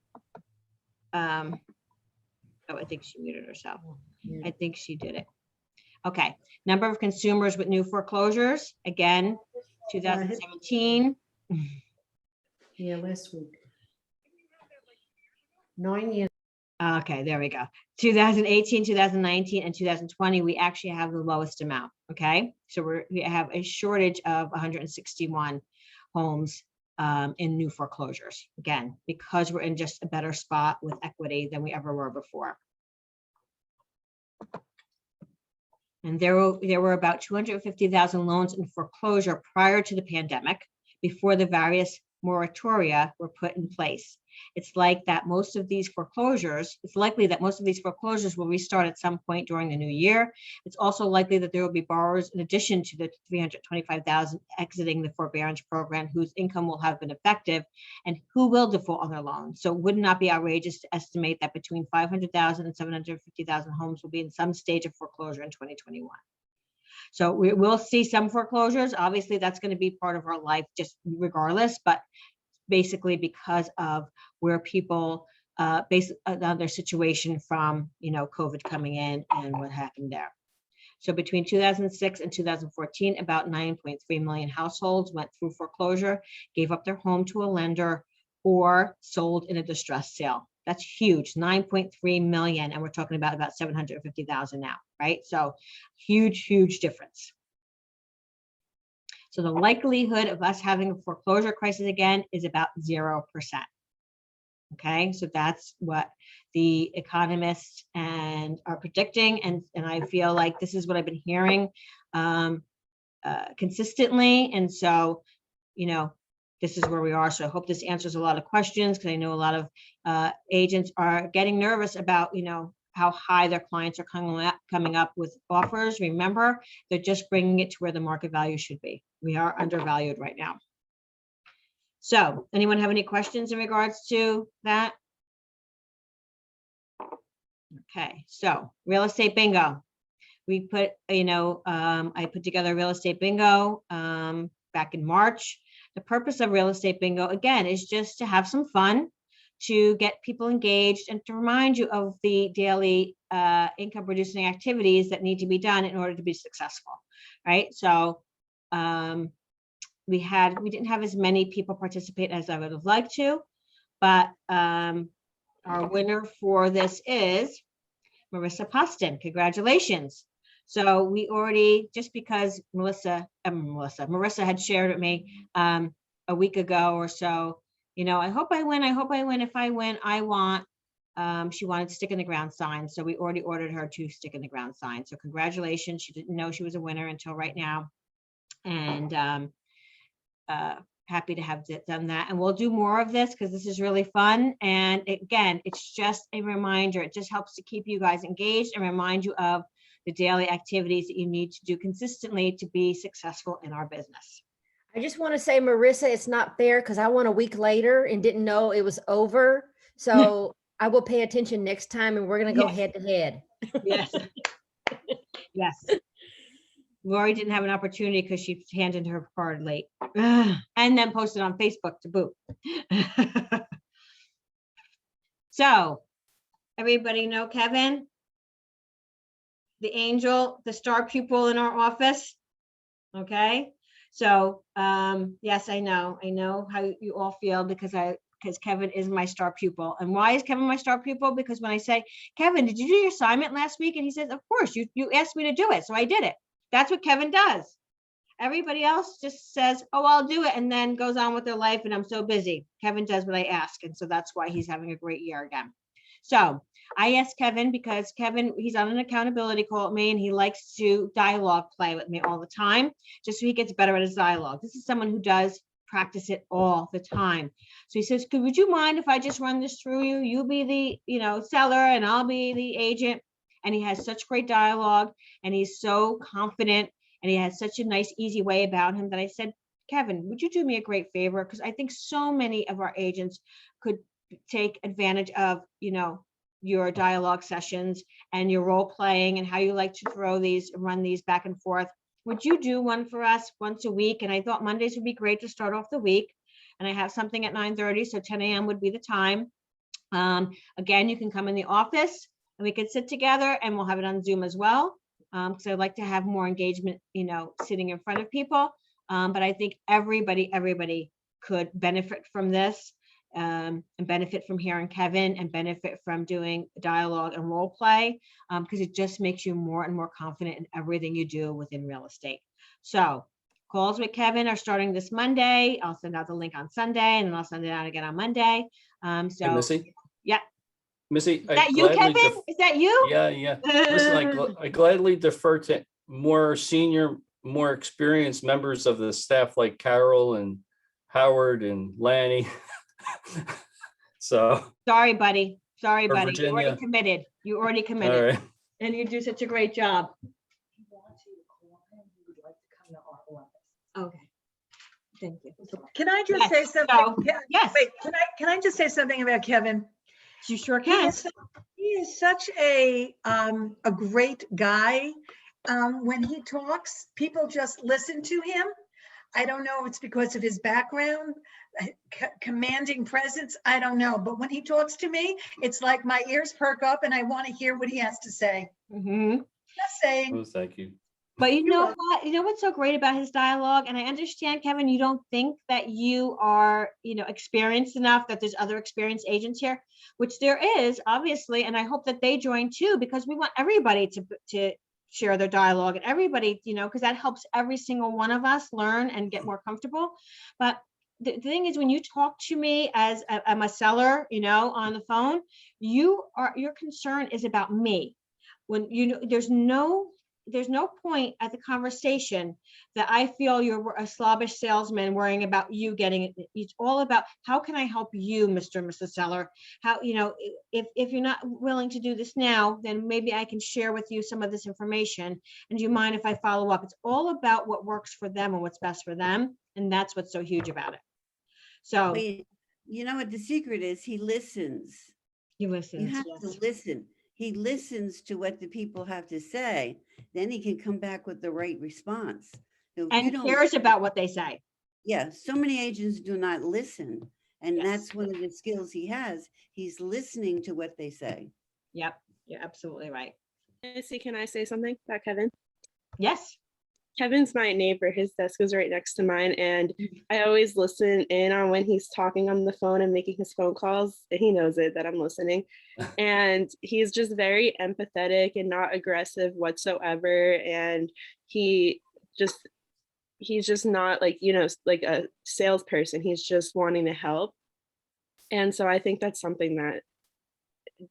[SPEAKER 1] Oh, I think she muted herself. I think she did it. Okay, number of consumers with new foreclosures, again, 2017.
[SPEAKER 11] Yeah, last week. 9 years.
[SPEAKER 1] Okay, there we go. 2018, 2019, and 2020, we actually have the lowest amount, okay? So we have a shortage of 161 homes in new foreclosures, again, because we're in just a better spot with equity than we ever were before. And there were about 250,000 loans in foreclosure prior to the pandemic, before the various moratoria were put in place. It's likely that most of these foreclosures will restart at some point during the new year. It's also likely that there will be borrowers in addition to the 325,000 exiting the forbearance program whose income will have been effective and who will default on their loans. So it would not be outrageous to estimate that between 500,000 and 750,000 homes will be in some stage of foreclosure in 2021. So we will see some foreclosures. Obviously, that's going to be part of our life just regardless, but basically because of where people based on their situation from, you know, COVID coming in and what happened there. So between 2006 and 2014, about 9.3 million households went through foreclosure, gave up their home to a lender, or sold in a distressed sale. That's huge, 9.3 million, and we're talking about 750,000 now, right? So huge, huge difference. So the likelihood of us having a foreclosure crisis again is about 0%. Okay, so that's what the economists and are predicting, and I feel like this is what I've been hearing consistently, and so, you know, this is where we are. So I hope this answers a lot of questions, because I know a lot of agents are getting nervous about, you know, how high their clients are coming up with offers. Remember, they're just bringing it to where the market value should be. We are undervalued right now. So anyone have any questions in regards to that? Okay, so real estate bingo. We put, you know, I put together real estate bingo back in March. The purpose of real estate bingo, again, is just to have some fun, to get people engaged, and to remind you of the daily income producing activities that need to be done in order to be successful, right? So we didn't have as many people participate as I would have liked to, but our winner for this is Marissa Poston. Congratulations. So we already, just because Marissa had shared with me a week ago or so, you know, I hope I win. I hope I win. If I win, I want, she wanted stick in the ground signs. So we already ordered her 2 stick in the ground signs. So congratulations. She didn't know she was a winner until right now. And happy to have done that. And we'll do more of this because this is really fun. And again, it's just a reminder. It just helps to keep you guys engaged and remind you of the daily activities that you need to do consistently to be successful in our business.
[SPEAKER 12] I just want to say, Marissa, it's not fair because I won a week later and didn't know it was over. So I will pay attention next time, and we're going to go head to head.
[SPEAKER 1] Yes. Yes. Lori didn't have an opportunity because she handed her card late and then posted on Facebook to boot. So everybody know Kevin, the angel, the star pupil in our office. Okay. So yes, I know how you all feel because Kevin is my star pupil. And why is Kevin my star pupil? Because when I say, Kevin, did you do your assignment last week? And he says, of course, you asked me to do it. So I did it. That's what Kevin does. Everybody else just says, oh, I'll do it, and then goes on with their life, and I'm so busy. Kevin does what I ask, and so that's why he's having a great year again. So I asked Kevin because Kevin, he's on an accountability call with me, and he likes to dialogue play with me all the time, just so he gets better at his dialogue. This is someone who does practice it all the time. So he says, would you mind if I just run this through you? You be the seller, and I'll be the agent. And he has such great dialogue, and he's so confident, and he has such a nice, easy way about him that I said, Kevin, would you do me a great favor? Because I think so many of our agents could take advantage of, your dialogue sessions and your role playing and how you like to run these back and forth. Would you do one for us once a week? And I thought Mondays would be great to start off the week. And I have something at 9:30, so 10 a.m. would be the time. Again, you can come in the office and we could sit together, and we'll have it on Zoom as well. Because I'd like to have more engagement, sitting in front of people. But I think everybody could benefit from this, and benefit from hearing Kevin, and benefit from doing dialogue and role play, because it just makes you more and more confident in everything you do within real estate. So calls with Kevin are starting this Monday. I'll send out the link on Sunday, and then I'll send it out again on Monday.
[SPEAKER 13] Hey,
[SPEAKER 1] So
[SPEAKER 13] Missy?
[SPEAKER 1] yeah.
[SPEAKER 13] Missy,
[SPEAKER 1] Is that you, Kevin? Is that you?
[SPEAKER 13] Yeah. Listen, I gladly defer to more senior, more experienced members of the staff like Carol and Howard and Lanny. So,
[SPEAKER 1] Sorry, buddy. Sorry,
[SPEAKER 13] Or
[SPEAKER 1] buddy. You already
[SPEAKER 13] Virginia.
[SPEAKER 1] committed. You already
[SPEAKER 13] all
[SPEAKER 1] committed.
[SPEAKER 13] right.
[SPEAKER 1] And you do such a great job. Okay. Thank you.
[SPEAKER 7] Can I just
[SPEAKER 1] Yes,
[SPEAKER 7] say
[SPEAKER 1] so,
[SPEAKER 7] something?
[SPEAKER 1] yes.
[SPEAKER 7] Wait, can I just say something about Kevin?
[SPEAKER 1] You sure
[SPEAKER 7] He
[SPEAKER 1] can.
[SPEAKER 7] is such a great guy. When he talks, people just listen to him. I don't know if it's because of his background, commanding presence. I don't know. But when he talks to me, it's like my ears perk up and I want to hear what he has to say.
[SPEAKER 1] Mhm.
[SPEAKER 7] Just saying.
[SPEAKER 13] Oh, thank you.
[SPEAKER 1] But you know what? You know what's so great about his dialogue? And I understand, Kevin, you don't think that you are, experienced enough, that there's other experienced agents here, which there is, obviously. And I hope that they join too, because we want everybody to share their dialogue, and everybody, because that helps every single one of us learn and get more comfortable. But the thing is, when you talk to me as I'm a seller, on the phone, your concern is about me. When there's no point at the conversation that I feel you're a slobbish salesman worrying about you getting it. It's all about, how can I help you, Mr. and Mrs. Seller? How, if you're not willing to do this now, then maybe I can share with you some of this information. And do you mind if I follow up? It's all about what works for them and what's best for them. And that's what's so huge about it. So
[SPEAKER 4] Wait, you know what the secret is? He listens.
[SPEAKER 1] you listen.
[SPEAKER 4] You have to listen. He listens to what the people have to say. Then he can come back with the right response. If you
[SPEAKER 1] And
[SPEAKER 4] don't-
[SPEAKER 1] cares about what they say.
[SPEAKER 4] Yeah, so many agents do not listen. And
[SPEAKER 1] Yes.
[SPEAKER 4] that's one of the skills he has. He's listening to what they say.
[SPEAKER 1] Yep, you're absolutely right.
[SPEAKER 14] Missy, can I say something about Kevin?
[SPEAKER 1] Yes.
[SPEAKER 14] Kevin's my neighbor. His desk is right next to mine, and I always listen in on when he's talking on the phone and making his phone calls. He knows it that I'm listening, and he's just very empathetic and not aggressive whatsoever. And he's just not like like a salesperson. He's just wanting to help, and so I think that's something that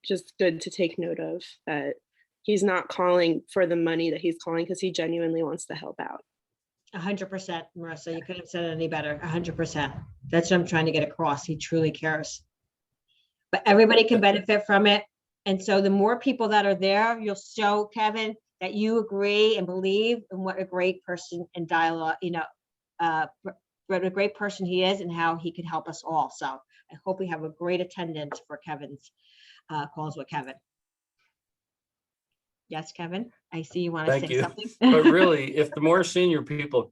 [SPEAKER 14] just good to take note of, that he's not calling for the money, that he's calling because he genuinely wants to help out.
[SPEAKER 1] 100%, Marissa. You couldn't have said it any better. 100%. That's what I'm trying to get across. He truly cares. But everybody can benefit from it. And so the more people that are there, you'll show Kevin that you agree and believe in what a great person and dialogue, what a great person he is and how he could help us all. So I hope we have a great attendance for Kevin's calls with Kevin. Yes, Kevin, I see you want to
[SPEAKER 13] Thank
[SPEAKER 1] say
[SPEAKER 13] you.
[SPEAKER 1] something.
[SPEAKER 13] But really, if the more senior people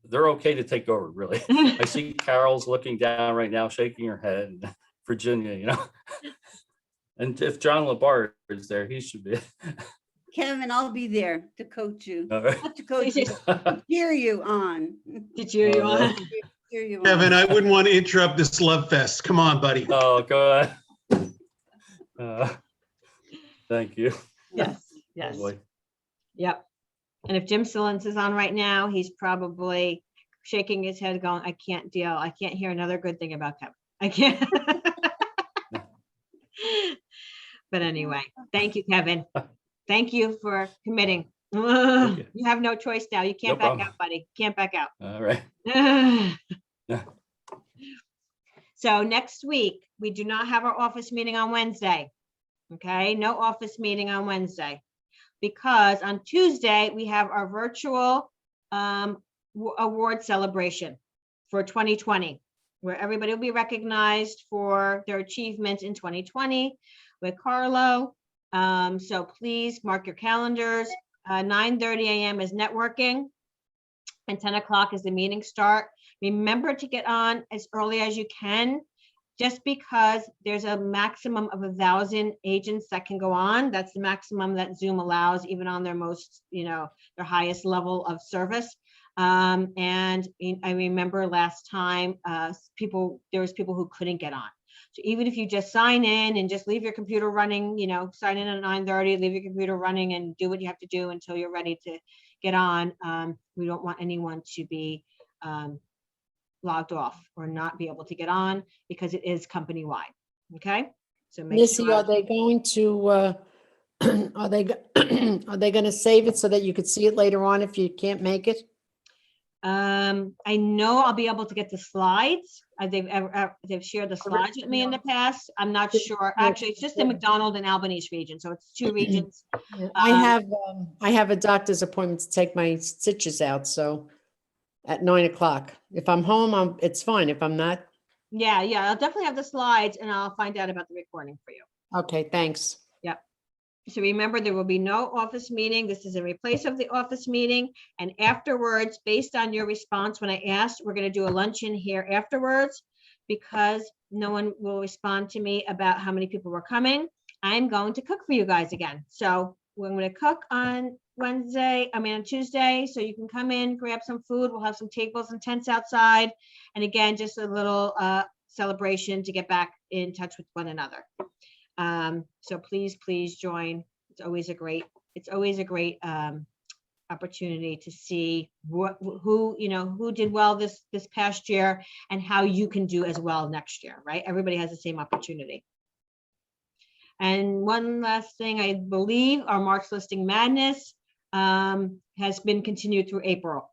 [SPEAKER 13] they're okay to take over, really. I see Carol's looking down right now, shaking her head, and Virginia, And if John Labar is there, he should be.
[SPEAKER 4] Kevin, I'll be there to coach you.
[SPEAKER 13] All right.
[SPEAKER 4] Not to coach you, to cheer you on.
[SPEAKER 1] To cheer you on.
[SPEAKER 4] Cheer you on.
[SPEAKER 10] Kevin, I wouldn't want to interrupt this love fest. Come on, buddy.
[SPEAKER 13] Oh, go ahead. Thank you.
[SPEAKER 1] Yes,
[SPEAKER 13] Oh,
[SPEAKER 1] yes.
[SPEAKER 13] boy.
[SPEAKER 1] Yep. And if Jim Sillens is on right now, he's probably shaking his head going, I can't deal. I can't hear another good thing about Kevin. I can't. But anyway, thank you, Kevin. Thank you for committing.
[SPEAKER 13] you.
[SPEAKER 1] You have no choice now. You can't
[SPEAKER 13] No
[SPEAKER 1] back
[SPEAKER 13] problem.
[SPEAKER 1] out, buddy. Can't back out.
[SPEAKER 13] All right.
[SPEAKER 1] So next week, we do not have our office meeting on Wednesday. Okay, no office meeting on Wednesday. Because on Tuesday, we have our virtual award celebration for 2020, where everybody will be recognized for their achievements in 2020 with Carlo. So please mark your calendars. 9:30 a.m. is networking and 10 o'clock is the meeting start. Remember to get on as early as you can, just because there's a maximum of 1,000 agents that can go on. That's the maximum that Zoom allows, even on their most, their highest level of service. And I remember last time, there was people who couldn't get on. So even if you just sign in and just leave your computer running, sign in at 9:30, leave your computer running and do what you have to do until you're ready to get on. We don't want anyone to be logged off or not be able to get on, because it is company-wide. Okay, so make
[SPEAKER 11] Missy,
[SPEAKER 1] sure.
[SPEAKER 11] are they going to, are they going to save it so that you could see it later on if you can't make it?
[SPEAKER 1] I know I'll be able to get the slides. They've shared the slides with me in the past. I'm not sure. Actually, it's just the McDonald and Albanese region, so it's 2 regions.
[SPEAKER 11] I have a doctor's appointment to take my stitches out, so at 9 o'clock. If I'm home, it's fine. If I'm not,
[SPEAKER 1] Yeah, I'll definitely have the slides and I'll find out about the recording for you.
[SPEAKER 11] okay, thanks.
[SPEAKER 1] Yep. So remember, there will be no office meeting. This is in replace of the office meeting. And afterwards, based on your response, when I asked, we're going to do a luncheon here afterwards, because no one will respond to me about how many people were coming. I'm going to cook for you guys again. So we're going to cook on on Tuesday. So you can come in, grab some food. We'll have some tables and tents outside. And again, just a little celebration to get back in touch with one another. So please join. It's always a great opportunity to see who did well this past year and how you can do as well next year, right? Everybody has the same opportunity. And one last thing, I believe our March listing madness has been continued through April.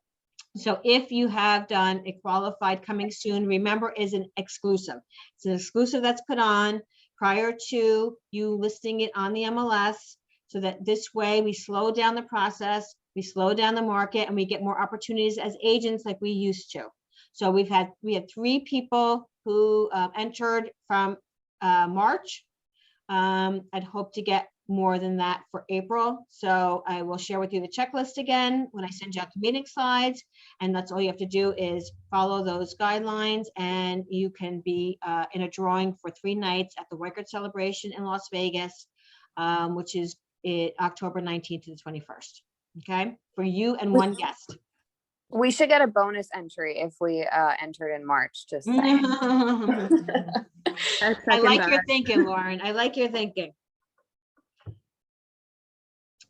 [SPEAKER 1] So if you have done a qualified coming soon, remember, is an exclusive. It's an exclusive that's put on prior to you listing it on the MLS, so that this way we slow down the process, we slow down the market, and we get more opportunities as agents like we used to. So we had 3 people who entered from March. I'd hope to get more than that for April. So I will share with you the checklist again when I send you out the meeting slides. And that's all you have to do is follow those guidelines, and you can be in a drawing for 3 nights at the Record Celebration in Las Vegas, which is October 19th to the 21st. Okay, for you and 1 guest.
[SPEAKER 15] We should get a bonus entry if we entered in March, just saying.
[SPEAKER 1] I like your thinking, Lauren. I like your thinking.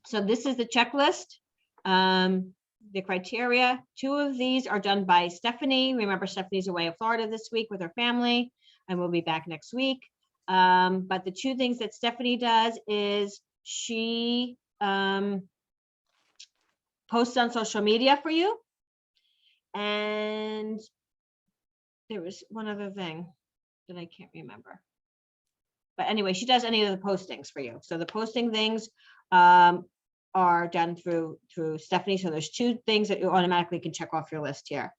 [SPEAKER 1] So this is the checklist, the criteria. 2 of these are done by Stephanie. Remember, Stephanie's away in Florida this week with her family, and we'll be back next week. But the 2 things that Stephanie does is she posts on social media for you. And there was one other thing that I can't remember. But anyway, she does any of the postings for you. So the posting things are done through Stephanie. So there's 2 things that you automatically can check off your list here.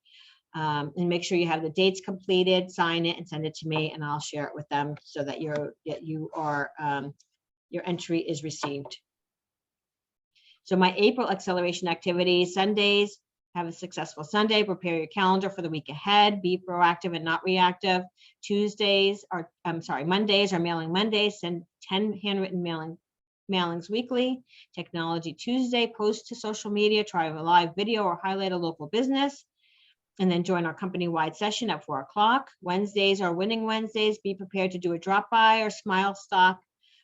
[SPEAKER 1] And make sure you have the dates completed, sign it, and send it to me, and I'll share it with them so that your entry is received. So my April acceleration activities: Sundays, have a successful Sunday, prepare your calendar for the week ahead, be proactive and not reactive. Mondays are mailing Mondays, send 10 handwritten mailings weekly. Technology Tuesday, post to social media, try a live video or highlight a local business, and then join our company-wide session at 4 o'clock. Wednesdays are winning Wednesdays, be prepared to do a drop by or smile stock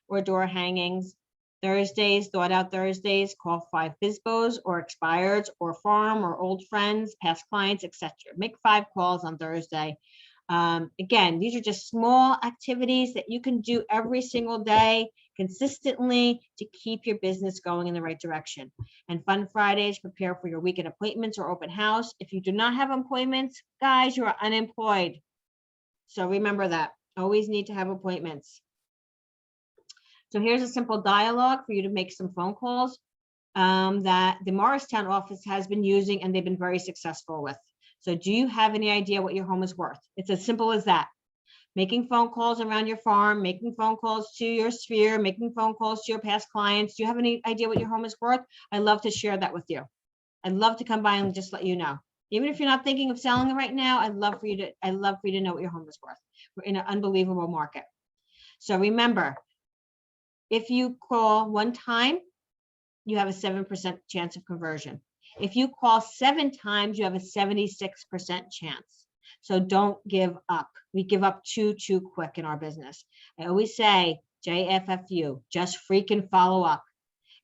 [SPEAKER 1] or door hangings. Thursdays, thought out Thursdays, call 5 FSBOs or expireds or farm or old friends, past clients, etc. Make 5 calls on Thursday. Again, these are just small activities that you can do every single day consistently to keep your business going in the right direction. And Fun Fridays, prepare for your weekend appointments or open house. If you do not have appointments, guys, you are unemployed. So remember that. Always need to have appointments. So here's a simple dialogue for you to make some phone calls. that the Morristown office has been using and they've been very successful with. So do you have any idea what your home is worth? It's as simple as that. Making phone calls around your farm, making phone calls to your sphere, making phone calls to your past clients. Do you have any idea what your home is worth? I'd love to share that with you. I'd love to come by and just let you know. Even if you're not thinking of selling it right now, I'd love for you to know what your home is worth. We're in an unbelievable market. So remember, if you call one time, you have a 7% chance of conversion. If you call 7 times, you have a 76% chance. So don't give up. We give up too quick in our business. I always say, JFFU, just freaking follow up.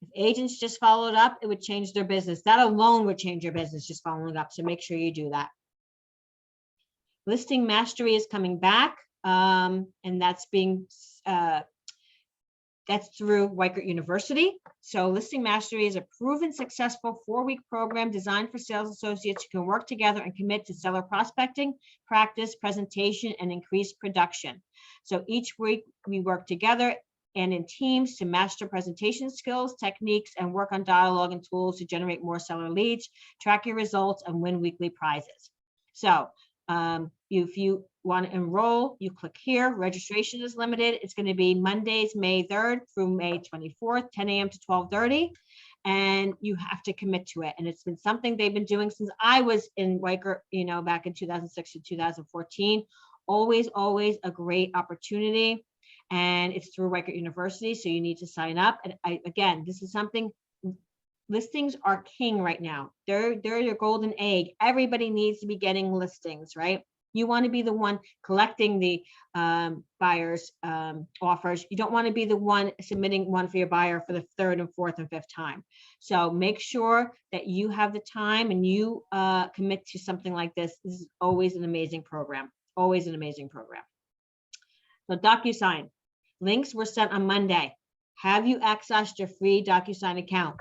[SPEAKER 1] If agents just followed up, it would change their business. That alone would change your business, just following up. So make sure you do that. Listing Mastery is coming back, and that's being that's through Weichert University. So Listing Mastery is a proven successful 4-week program designed for sales associates who can work together and commit to seller prospecting, practice, presentation, and increased production. So each week we work together and in teams to master presentation skills, techniques, and work on dialogue and tools to generate more seller leads, track your results, and win weekly prizes. So if you want to enroll, you click here. Registration is limited. It's going to be Mondays, May 3rd through May 24th, 10 a.m. to 12:30. And you have to commit to it. And it's been something they've been doing since I was in Weichert, back in 2006 to 2014. Always a great opportunity. And it's through Weichert University. So you need to sign up. And again, this is something, listings are king right now. They're your golden egg. Everybody needs to be getting listings, right? You want to be the one collecting the buyer's offers. You don't want to be the one submitting one for your buyer for the 3rd and 4th and 5th time. So make sure that you have the time and you commit to something like this. This is always an amazing program. Always an amazing program. So DocuSign. Links were sent on Monday. Have you accessed your free DocuSign account?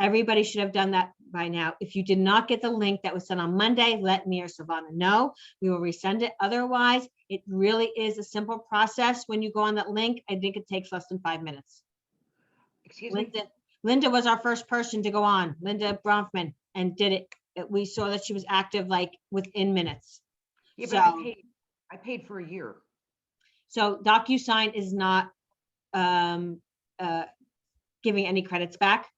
[SPEAKER 1] Everybody should have done that by now. If you did not get the link that was sent on Monday, let me or Savannah know. We will resend it. Otherwise, it really is a simple process. When you go on that link, I think it takes less than 5 minutes.
[SPEAKER 2] Excuse me?
[SPEAKER 1] Linda was our first person to go on, Linda Bronfman, and did it. We saw that she was active like within minutes.
[SPEAKER 2] Yeah, but I paid for a year.
[SPEAKER 1] So DocuSign is not giving any credits back.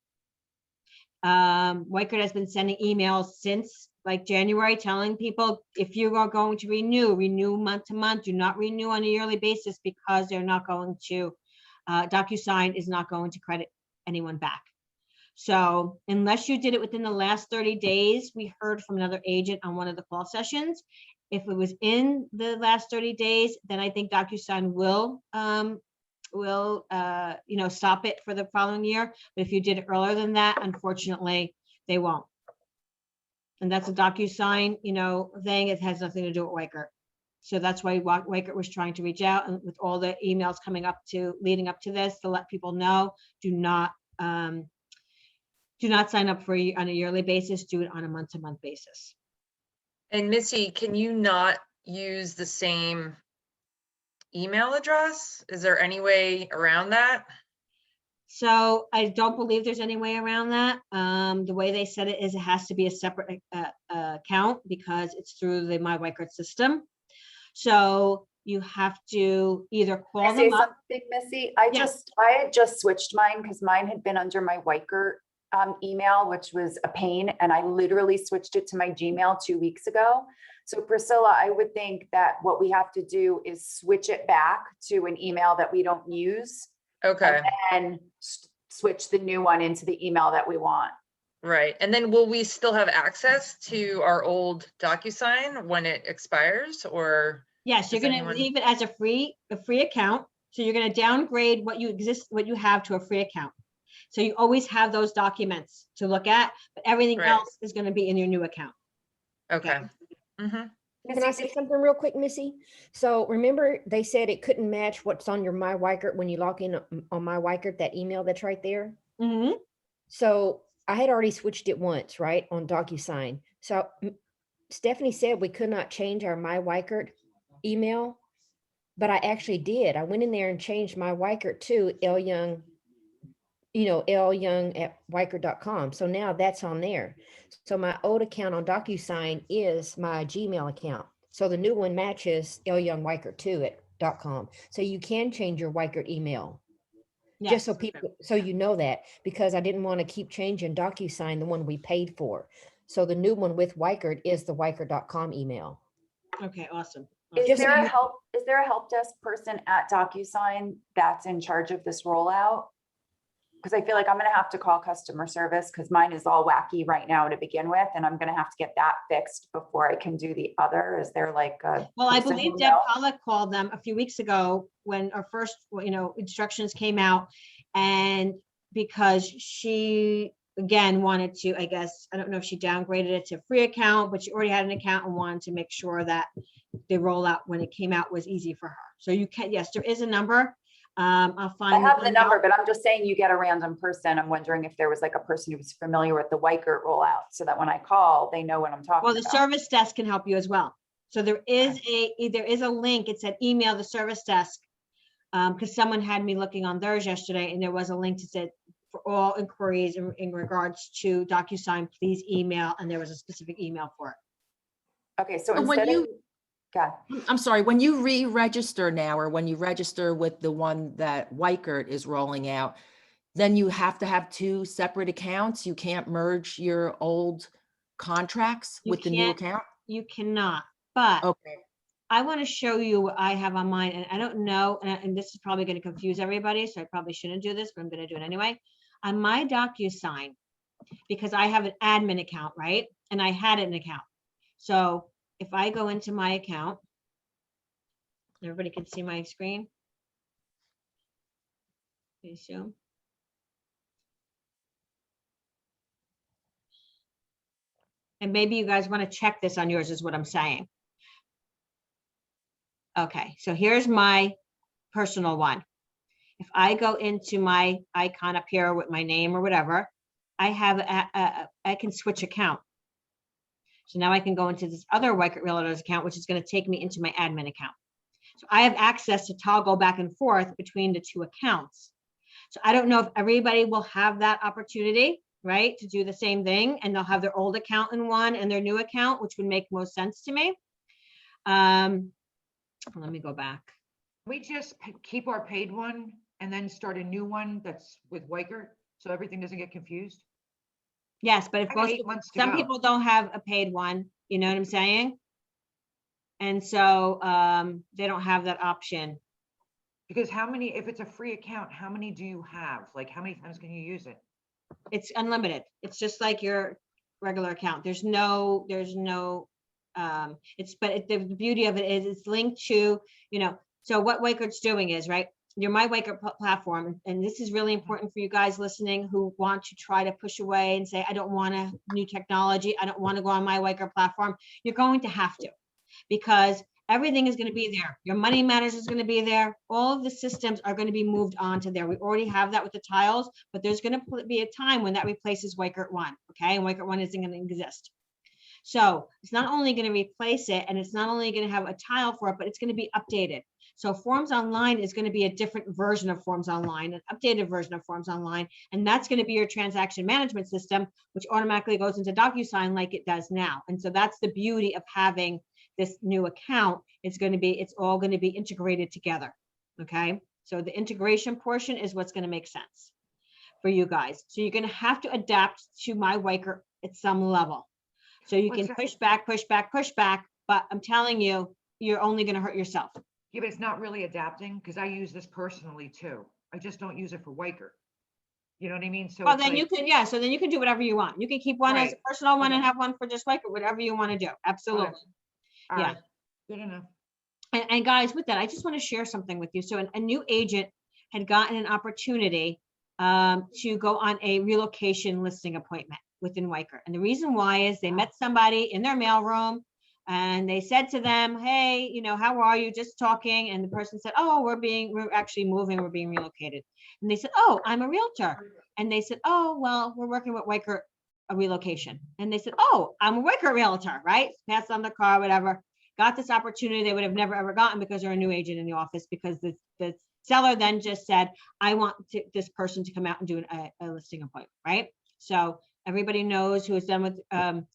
[SPEAKER 1] Weichert has been sending emails since like January telling people if you are going to renew month to month, do not renew on a yearly basis because they're not going to, DocuSign is not going to credit anyone back. So unless you did it within the last 30 days, we heard from another agent on one of the call sessions. If it was in the last 30 days, then I think DocuSign will stop it for the following year. But if you did it earlier than that, unfortunately, they won't. And that's a DocuSign, thing. It has nothing to do with Weichert. So that's why Weichert was trying to reach out, and with all the emails leading up to this, to let people know, do not sign up on a yearly basis. Do it on a month-to-month basis.
[SPEAKER 16] And Missy, can you not use the same email address? Is there any way around that?
[SPEAKER 1] So I don't believe there's any way around that. The way they said it is it has to be a separate account because it's through the My Weichert system. So you have to either call
[SPEAKER 17] Can I say
[SPEAKER 1] them up.
[SPEAKER 17] something, Missy? I had just switched mine because mine had been under my Weichert email, which was a pain. And I literally switched it to my Gmail 2 weeks ago. So Priscilla, I would think that what we have to do is switch it back to an email that we don't use.
[SPEAKER 16] Okay.
[SPEAKER 17] And switch the new one into the email that we want.
[SPEAKER 16] Right. And then will we still have access to our old DocuSign when it expires, or?
[SPEAKER 1] Yes, you're going to leave it as a free account. So you're going to downgrade what you have to a free account. So you always have those documents to look at, but everything else is going to be in your new account.
[SPEAKER 16] Okay.
[SPEAKER 12] Can I say something real quick, Missy? So remember they said it couldn't match what's on your My Weichert when you log in on My Weichert, that email that's right there.
[SPEAKER 1] Mm-hmm.
[SPEAKER 12] So I had already switched it once, right, on DocuSign. So Stephanie said we could not change our My Weichert email, but I actually did. I went in there and changed My Weichert to lyoung@Wyker.com. So now that's on there. So my old account on DocuSign is my Gmail account. So the new one matches lyoungwyker2@.com. So you can change your Wyker email. Just so
[SPEAKER 1] Yes.
[SPEAKER 12] people, so you know that, because I didn't want to keep changing DocuSign, the one we paid for. So the new one with Wyker is the Wyker.com email.
[SPEAKER 1] Okay, awesome.
[SPEAKER 17] Is
[SPEAKER 12] Just so
[SPEAKER 17] there a
[SPEAKER 12] you-
[SPEAKER 17] help desk person at DocuSign that's in charge of this rollout? Because I feel like I'm gonna have to call customer service because mine is all wacky right now to begin with, and I'm gonna have to get that fixed before I can do the other. Is there like a?
[SPEAKER 1] Well, I
[SPEAKER 17] person
[SPEAKER 1] believe
[SPEAKER 17] who
[SPEAKER 1] Deb
[SPEAKER 17] knows?
[SPEAKER 1] Pollock called them a few weeks ago when our first, instructions came out. And because she, again, wanted to, I guess, I don't know if she downgraded it to free account, but she already had an account and wanted to make sure that the rollout when it came out was easy for her. So you can, yes, there is a number. I'll
[SPEAKER 17] I
[SPEAKER 1] find.
[SPEAKER 17] have the number, but I'm just saying you get a random person. I'm wondering if there was like a person who was familiar with the Wyker rollout so that when I call, they know what I'm talking
[SPEAKER 1] Well, the
[SPEAKER 17] about.
[SPEAKER 1] service desk can help you as well. So there is a link. It said email the service desk. Because someone had me looking on theirs yesterday and there was a link that said for all inquiries in regards to DocuSign, please email, and there was a specific email for it.
[SPEAKER 17] Okay, so
[SPEAKER 5] So when
[SPEAKER 17] instead of,
[SPEAKER 5] you-
[SPEAKER 17] yeah,
[SPEAKER 5] I'm sorry, when you re-register now, or when you register with the one that Wykert is rolling out, then you have to have two separate accounts. You can't merge your old contracts
[SPEAKER 1] You
[SPEAKER 5] with the new
[SPEAKER 1] can't-
[SPEAKER 5] account?
[SPEAKER 1] You cannot, but
[SPEAKER 5] Okay.
[SPEAKER 1] I want to show you what I have on mine, and I don't know, and this is probably going to confuse everybody, so I probably shouldn't do this, but I'm going to do it anyway. On my DocuSign, because I have an admin account, right? And I had an account. So if I go into my account, everybody can see my screen. Can you zoom? And maybe you guys want to check this on yours is what I'm saying. Okay, so here's my personal one. If I go into my icon up here with my name or whatever, I have, I can switch account. So now I can go into this other Wykert Realtors account, which is going to take me into my admin account. So I have access to toggle back and forth between the two accounts. So I don't know if everybody will have that opportunity, right, to do the same thing, and they'll have their old account in one and their new account, which would make most sense to me. Let me go back.
[SPEAKER 2] We just keep our paid one and then start a new one that's with Wyker, so everything doesn't get confused.
[SPEAKER 1] Yes, but if
[SPEAKER 2] I got
[SPEAKER 1] most,
[SPEAKER 2] 8 months to
[SPEAKER 1] some
[SPEAKER 2] go.
[SPEAKER 1] people don't have a paid one, you know what I'm saying? And so they don't have that option.
[SPEAKER 2] Because how many, if it's a free account, how many do you have? Like, how many times can you use it?
[SPEAKER 1] It's unlimited. It's just like your regular account. There's no, the beauty of it is it's linked to, so what Wykert's doing is, right? You're my Wykert platform, and this is really important for you guys listening who want to try to push away and say, I don't want a new technology. I don't want to go on my Wykert platform. You're going to have to, because everything is going to be there. Your money matters is going to be there. All of the systems are going to be moved on to there. We already have that with the tiles, but there's going to be a time when that replaces Wykert 1, okay? And Wykert 1 isn't going to exist. So it's not only going to replace it, and it's not only going to have a tile for it, but it's going to be updated. So Forms Online is going to be a different version of Forms Online, an updated version of Forms Online, and that's going to be your transaction management system, which automatically goes into DocuSign like it does now. And so that's the beauty of having this new account. It's all going to be integrated together. Okay. So the integration portion is what's going to make sense for you guys. So you're going to have to adapt to my Wykert at some level. So you can push back, but I'm telling you, you're only going to hurt yourself.
[SPEAKER 2] Yeah, but it's not really adapting because I use this personally too. I just don't use it for Wykert. You know what I mean? So
[SPEAKER 1] Well,
[SPEAKER 2] it's
[SPEAKER 1] then you
[SPEAKER 2] like-
[SPEAKER 1] can, yeah, so then you can do whatever you want. You can keep one as a
[SPEAKER 2] Right.
[SPEAKER 1] personal one and
[SPEAKER 2] Okay.
[SPEAKER 1] have one for just Wykert, whatever you want to do. Absolutely.
[SPEAKER 2] All
[SPEAKER 1] Yeah.
[SPEAKER 2] right. Good enough.
[SPEAKER 1] And guys, with that, I just want to share something with you. So a new agent had gotten an opportunity to go on a relocation listing appointment within Wykert. And the reason why is they met somebody in their mailroom and they said to them, hey, how are you? Just talking. And the person said, oh, we're actually moving, we're being relocated. And they said, oh, I'm a realtor. And they said, oh, well, we're working with Wykert, a relocation. And they said, oh, I'm a Wykert realtor, right? Passed on the car, whatever. Got this opportunity they would have never ever gotten because they're a new agent in the office, because the seller then just said, I want this person to come out and do a listing appointment, right? So everybody knows who is done with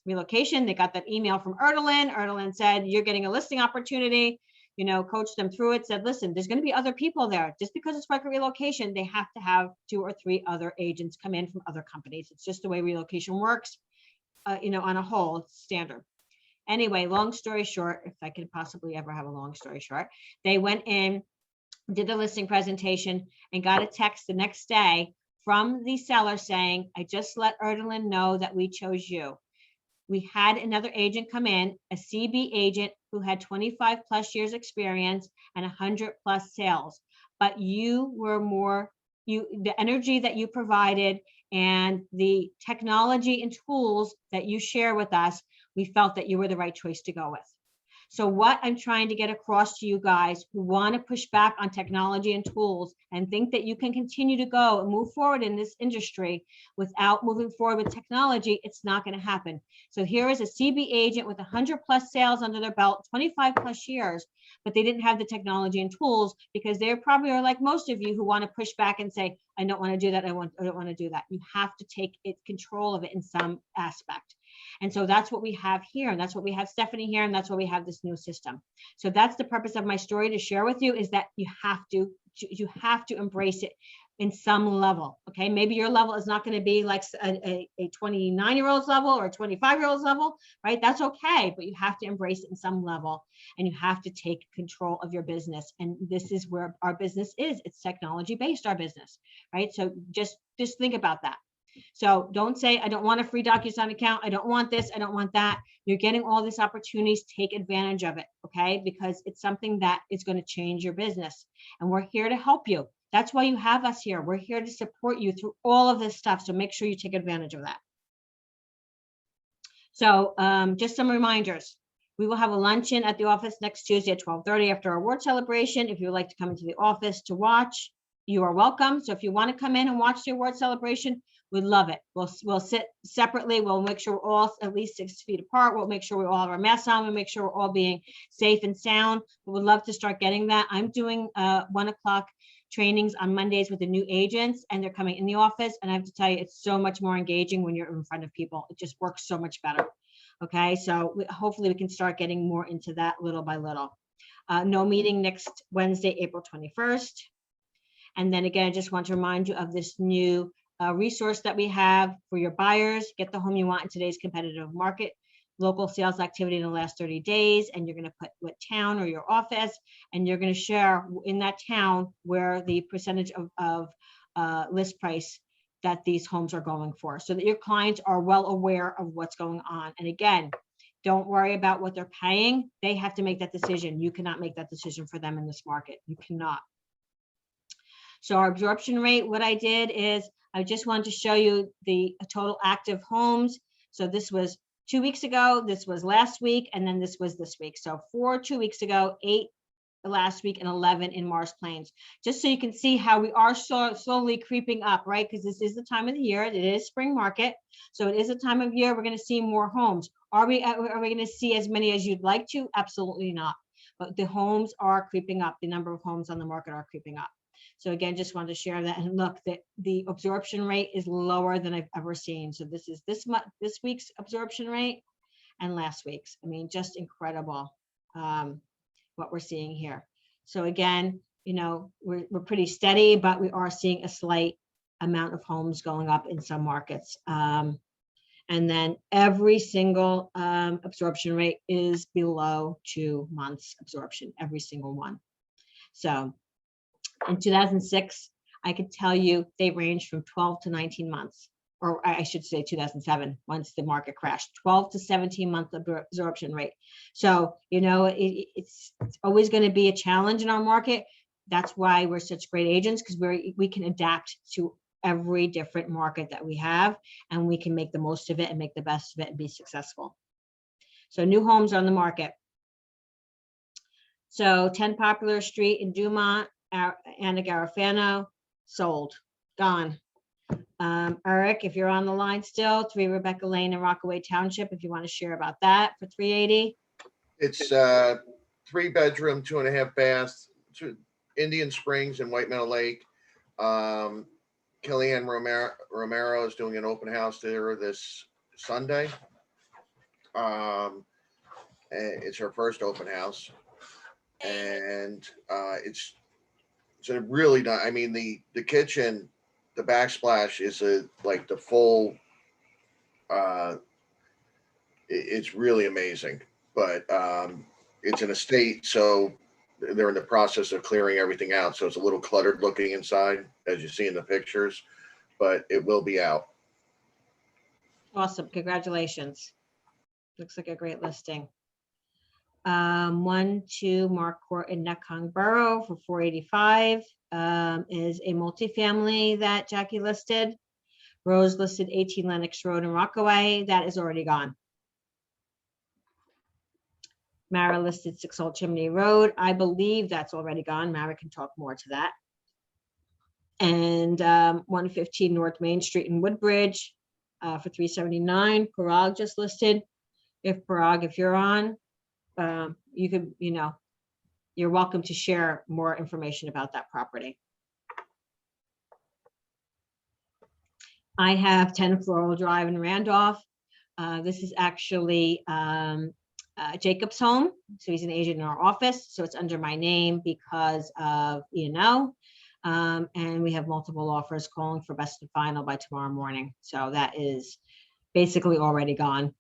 [SPEAKER 1] relocation. They got that email from Erdelin. Erdelin said, you're getting a listing opportunity, you know, coached them through it, said, listen, there's going to be other people there. Just because it's Reichert Relocation, they have to have 2 or 3 other agents come in from other companies. It's just the way relocation works, you know, on a whole, it's standard. Anyway, long story short, if I could possibly ever have a long story short, they went in, did the listing presentation, and got a text the next day from the seller saying, I just let Erdelin know that we chose you. We had another agent come in, a CB agent who had 25 plus years experience and 100 plus sales, but you were more, the energy that you provided and the technology and tools that you share with us, we felt that you were the right choice to go with. So what I'm trying to get across to you guys who want to push back on technology and tools and think that you can continue to go and move forward in this industry without moving forward with technology, it's not going to happen. So here is a CB agent with 100 plus sales under their belt, 25 plus years, but they didn't have the technology and tools because they probably are like most of you who want to push back and say, I don't want to do that. I don't want to do that. You have to take control of it in some aspect. And so that's what we have here. And that's what we have Stephanie here. And that's why we have this new system. So that's the purpose of my story to share with you, is that you have to embrace it in some level. Okay. Maybe your level is not going to be like a 29-year-old's level or a 25-year-old's level, right? That's okay. But you have to embrace it in some level, and you have to take control of your business. And this is where our business is. It's technology based, our business, right? So just think about that. So don't say, I don't want a free DocuSign account. I don't want this. I don't want that. You're getting all these opportunities. Take advantage of it. Okay. Because it's something that is going to change your business, and we're here to help you. That's why you have us here. We're here to support you through all of this stuff. So make sure you take advantage of that. So just some reminders. We will have a luncheon at the office next Tuesday at 12:30 after our award celebration. If you would like to come into the office to watch, you are welcome. So if you want to come in and watch the award celebration, we'd love it. We'll sit separately. We'll make sure we're all at least 6 feet apart. We'll make sure we all have our masks on. We'll make sure we're all being safe and sound. We would love to start getting that. I'm doing 1 o'clock trainings on Mondays with the new agents, and they're coming in the office. And I have to tell you, it's so much more engaging when you're in front of people. It just works so much better. Okay, so hopefully we can start getting more into that little by little. No meeting next Wednesday, April 21st. And then again, I just want to remind you of this new resource that we have for your buyers. Get the home you want in today's competitive market. Local sales activity in the last 30 days, and you're going to put what town or your office, and you're going to share in that town where the percentage of list price that these homes are going for, so that your clients are well aware of what's going on. And again, don't worry about what they're paying. They have to make that decision. You cannot make that decision for them in this market. You cannot. So our absorption rate, what I did is I just wanted to show you the total active homes. So this was 2 weeks ago, this was last week, and then this was this week. So 4 2 weeks ago, 8 last week, and 11 in Morris Plains. Just so you can see how we are slowly creeping up, right? Because this is the time of the year. It is spring market. So it is a time of year we're going to see more homes. Are we going to see as many as you'd like to? Absolutely not. But the homes are creeping up. The number of homes on the market are creeping up. So again, just wanted to share that. And look, the absorption rate is lower than I've ever seen. So this is this week's absorption rate and last week's. I mean, just incredible what we're seeing here. So again, you know, we're pretty steady, but we are seeing a slight amount of homes going up in some markets. And then every single absorption rate is below 2 months absorption, every single one. So in 2006, I could tell you they ranged from 12 to 19 months, or I should say 2007, once the market crashed, 12 to 17 month absorption rate. So, you know, it's always going to be a challenge in our market. That's why we're such great agents, because we can adapt to every different market that we have, and we can make the most of it and make the best of it and be successful. So new homes on the market. So 10 Popular Street in Dumont, Anna Garofano, sold, gone. Eric, if you're on the line still, 3 Rebecca Lane in Rockaway Township, if you want to share about that for $380.
[SPEAKER 6] It's 3 bedroom, 2.5 baths, Indian Springs and White Meadow Lake. Kellyanne Romero is doing an open house there this Sunday. It's her first open house, and it's a really nice. I mean, the kitchen, the backsplash is like the full. It's really amazing, but it's an estate, so they're in the process of clearing everything out. So it's a little cluttered looking inside, as you see in the pictures, but it will be out.
[SPEAKER 1] Awesome. Congratulations. Looks like a great listing. 1-2 Mark Court in Neckhong Borough for 485 is a multifamily that Jackie listed. Rose listed 18 Lennox Road in Rockaway. That is already gone. Mara listed 6 Old Chimney Road. I believe that's already gone. Mara can talk more to that. And 115 North Main Street in Woodbridge for 379. Parag just listed. Parag, if you're on, you could, you're welcome to share more information about that property. I have 10 Floral Drive in Randolph. This is actually Jacob's home. So he's an agent in our office. So it's under my name because of, and we have multiple offers calling for best and final by tomorrow morning. So that is basically already gone.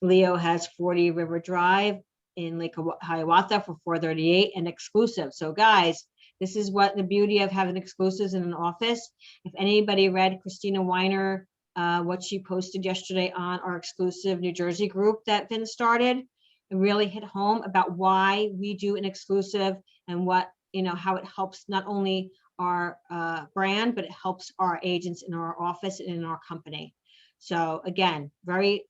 [SPEAKER 1] Leo has 40 River Drive in Lake Hiawatha for 438 and exclusive. So guys, this is what the beauty of having exclusives in an office. If anybody read Christina Weiner, what she posted yesterday on our exclusive New Jersey group that Vin started, it really hit home about why we do an exclusive and what, how it helps not only our brand, but it helps our agents in our office and in our company. So again, very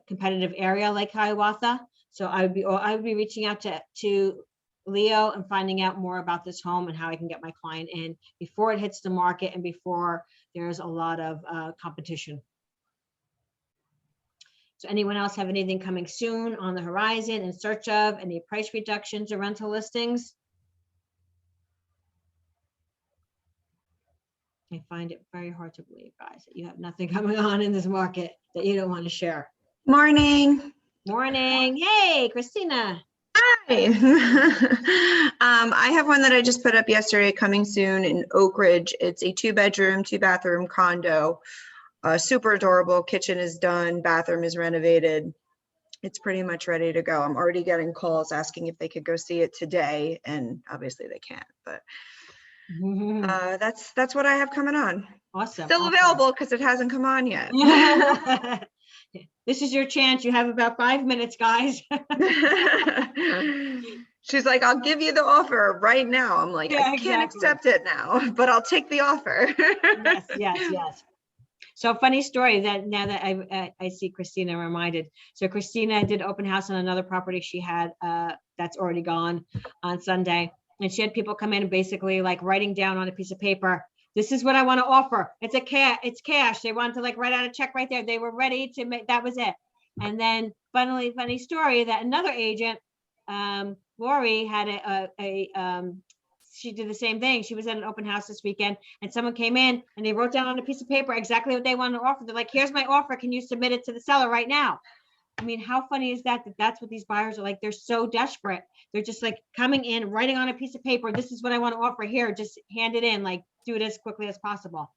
[SPEAKER 1] competitive area like Hiawatha. So I would be reaching out to Leo and finding out more about this home and how I can get my client in before it hits the market and before there's a lot of competition. So anyone else have anything coming soon on the horizon in search of any price reductions or rental listings? I find it very hard to believe, guys, that you have nothing coming on in this market that you don't want to share.
[SPEAKER 18] Morning.
[SPEAKER 1] Morning. Hey, Christina.
[SPEAKER 18] Hi. I have one that I just put up yesterday, coming soon in Oak Ridge. It's a 2-bedroom, 2-bathroom condo. Super adorable. Kitchen is done. Bathroom is renovated. It's pretty much ready to go. I'm already getting calls asking if they could go see it today, and obviously they can't, but that's what I have coming on.
[SPEAKER 1] Awesome.
[SPEAKER 18] Still available because it hasn't come on yet.
[SPEAKER 1] This is your chance. You have about 5 minutes, guys.
[SPEAKER 18] She's like, I'll give you the offer right now. I'm like,
[SPEAKER 1] Yeah,
[SPEAKER 18] I can't accept it now, but I'll take the offer.
[SPEAKER 1] Yes. So funny story that now that I see Christina reminded. So Christina did open house on another property she had that's already gone on Sunday. And she had people come in and basically like writing down on a piece of paper, this is what I want to offer. It's cash. They wanted to like write out a check right there. They were ready to make, that was it. And then funny story that another agent, Lori, had she did the same thing. She was at an open house this weekend and someone came in and they wrote down on a piece of paper exactly what they wanted to offer. They're like, here's my offer. Can you submit it to the seller right now? I mean, how funny is that that's what these buyers are like. They're so desperate. They're just like coming in, writing on a piece of paper. This is what I want to offer here. Just hand it in, like do it as quickly as possible.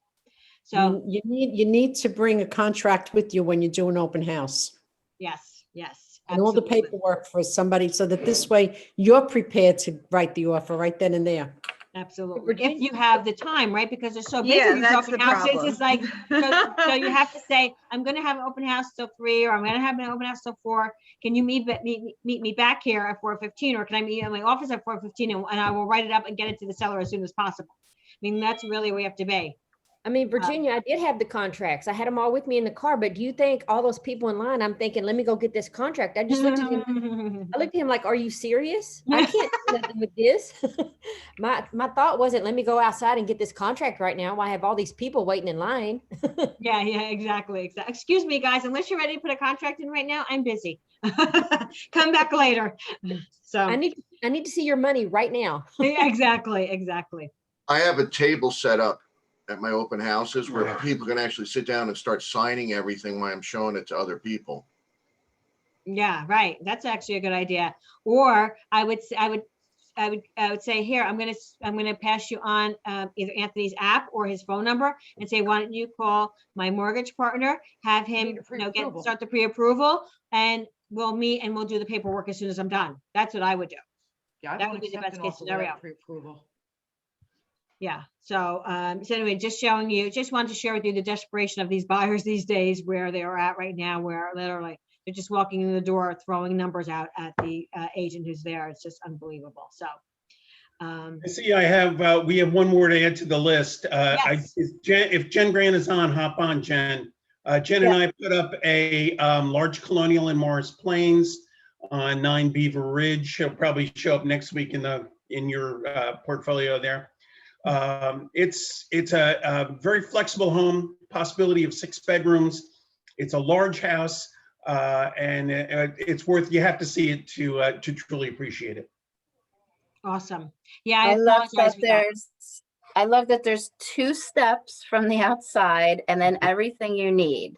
[SPEAKER 1] So
[SPEAKER 11] you need to bring a contract with you when you do an open house.
[SPEAKER 1] Yes.
[SPEAKER 11] And all the paperwork for somebody so that this way you're prepared to write the offer right then and there.
[SPEAKER 1] Absolutely. If you have the time, right? Because they're so busy.
[SPEAKER 18] Yeah,
[SPEAKER 1] These
[SPEAKER 18] that's
[SPEAKER 1] open
[SPEAKER 18] the
[SPEAKER 1] houses.
[SPEAKER 18] problem.
[SPEAKER 1] It's like, so you have to say, I'm going to have an open house till 3, or I'm going to have an open house till 4. Can you meet me back here at 4:15, or can I meet you in my office at 4:15 and I will write it up and get it to the seller as soon as possible? I mean, that's really where we have to be.
[SPEAKER 12] I mean, Virginia, I did have the contracts. I had them all with me in the car, but do you think all those people in line, I'm thinking, let me go get this contract. I just looked at him. I looked at him like, are you serious? I can't do nothing with this. My thought wasn't, let me go outside and get this contract right now while I have all these people waiting in line.
[SPEAKER 1] Yeah, exactly. Excuse me, guys, unless you're ready to put a contract in right now, I'm busy. Come back later. So.
[SPEAKER 12] I need to see your money right now.
[SPEAKER 1] Exactly, exactly.
[SPEAKER 6] I have a table set up at my open houses where people can actually sit down and start signing everything while I'm showing it to other people.
[SPEAKER 1] Yeah, right. That's actually a good idea. Or I would say, here, I'm gonna pass you on either Anthony's app or his phone number and say, why don't you call my mortgage partner, have him, start the pre-approval, and we'll meet and we'll do the paperwork as soon as I'm done. That's what I would do.
[SPEAKER 2] Yeah, I
[SPEAKER 1] That
[SPEAKER 2] won't
[SPEAKER 1] would be the
[SPEAKER 2] accept
[SPEAKER 1] best
[SPEAKER 2] an
[SPEAKER 1] case
[SPEAKER 2] offer without
[SPEAKER 1] scenario.
[SPEAKER 2] pre-approval.
[SPEAKER 1] Yeah, so anyway, just wanted to share with you the desperation of these buyers these days, where they are at right now, where literally they're just walking in the door, throwing numbers out at the agent who's there. It's just unbelievable. So.
[SPEAKER 10] I see we have one more to add to the list. If Jen Grant is on, hop on, Jen. Jen and I put up a large colonial in Morris Plains on 9 Beaver Ridge. She'll probably show up next week in your portfolio there. It's a very flexible home, possibility of 6 bedrooms. It's a large house, and it's worth, you have to see it to truly appreciate it.
[SPEAKER 1] Awesome. Yeah,
[SPEAKER 19] I love
[SPEAKER 1] apologize
[SPEAKER 19] that
[SPEAKER 1] for
[SPEAKER 19] I love that there's 2 steps from the outside and then everything you need.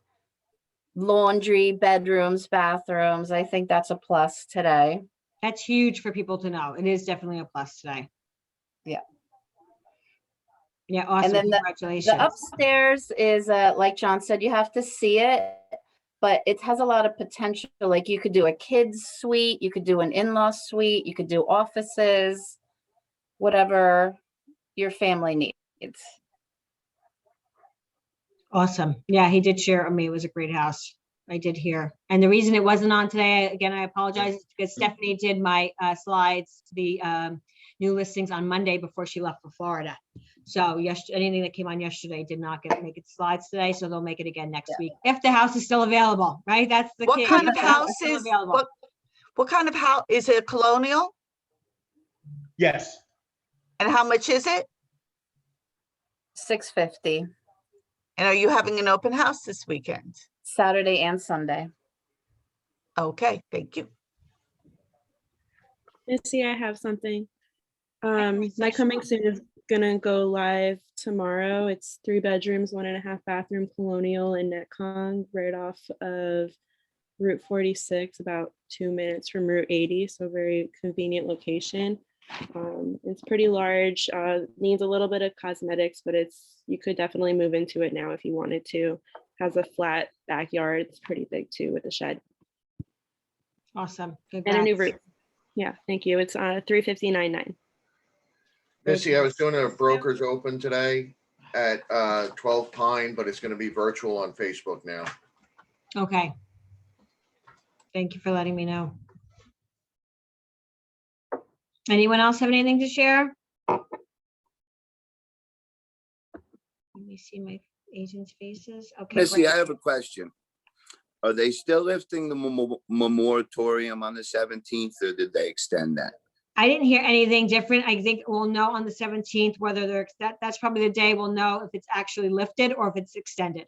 [SPEAKER 19] Laundry, bedrooms, bathrooms. I think that's a plus today.
[SPEAKER 1] That's huge for people to know. It is definitely a plus today.
[SPEAKER 19] Yeah.
[SPEAKER 1] Yeah, awesome.
[SPEAKER 19] And then
[SPEAKER 1] Congratulations.
[SPEAKER 19] the upstairs is, like John said, you have to see it, but it has a lot of potential. Like you could do a kids suite, you could do an in-law suite, you could do offices, whatever your family needs.
[SPEAKER 1] Awesome. Yeah, he did share with me. It was a great house. I did hear. And the reason it wasn't on today, again, I apologize, is because Stephanie did my slides to the new listings on Monday before she left for Florida. So anything that came on yesterday did not make it slides today, so they'll make it again next week if the house is still available, right? That's the key.
[SPEAKER 20] What kind of
[SPEAKER 1] If the house
[SPEAKER 20] house
[SPEAKER 1] still
[SPEAKER 20] is,
[SPEAKER 1] available.
[SPEAKER 20] what kind of house, is it a colonial?
[SPEAKER 10] Yes.
[SPEAKER 20] And how much is it?
[SPEAKER 19] $650.
[SPEAKER 20] And are you having an open house this weekend?
[SPEAKER 19] Saturday and Sunday.
[SPEAKER 20] Okay, thank you.
[SPEAKER 14] Missy, I have something. My coming soon is gonna go live tomorrow. It's 3 bedrooms, 1.5 bathroom colonial in Netcong, right off of Route 46, about 2 minutes from Route 80. So very convenient location. It's pretty large, needs a little bit of cosmetics, but you could definitely move into it now if you wanted to. Has a flat backyard. It's pretty big too, with a shed.
[SPEAKER 1] Awesome.
[SPEAKER 14] And a new
[SPEAKER 1] Congrats.
[SPEAKER 14] roof. Yeah, thank you. It's $359.9.
[SPEAKER 6] Missy, I was doing a broker's open today at 12 Pine, but it's going to be virtual on Facebook now.
[SPEAKER 1] Okay. Thank you for letting me know. Anyone else have anything to share? Let me see my agents' faces. Okay.
[SPEAKER 21] Missy,
[SPEAKER 1] great.
[SPEAKER 21] I have a question. Are they still lifting the moratorium on the 17th, or did they extend that?
[SPEAKER 1] I didn't hear anything different. I think we'll know on the 17th whether that's probably the day we'll know if it's actually lifted or if it's extended.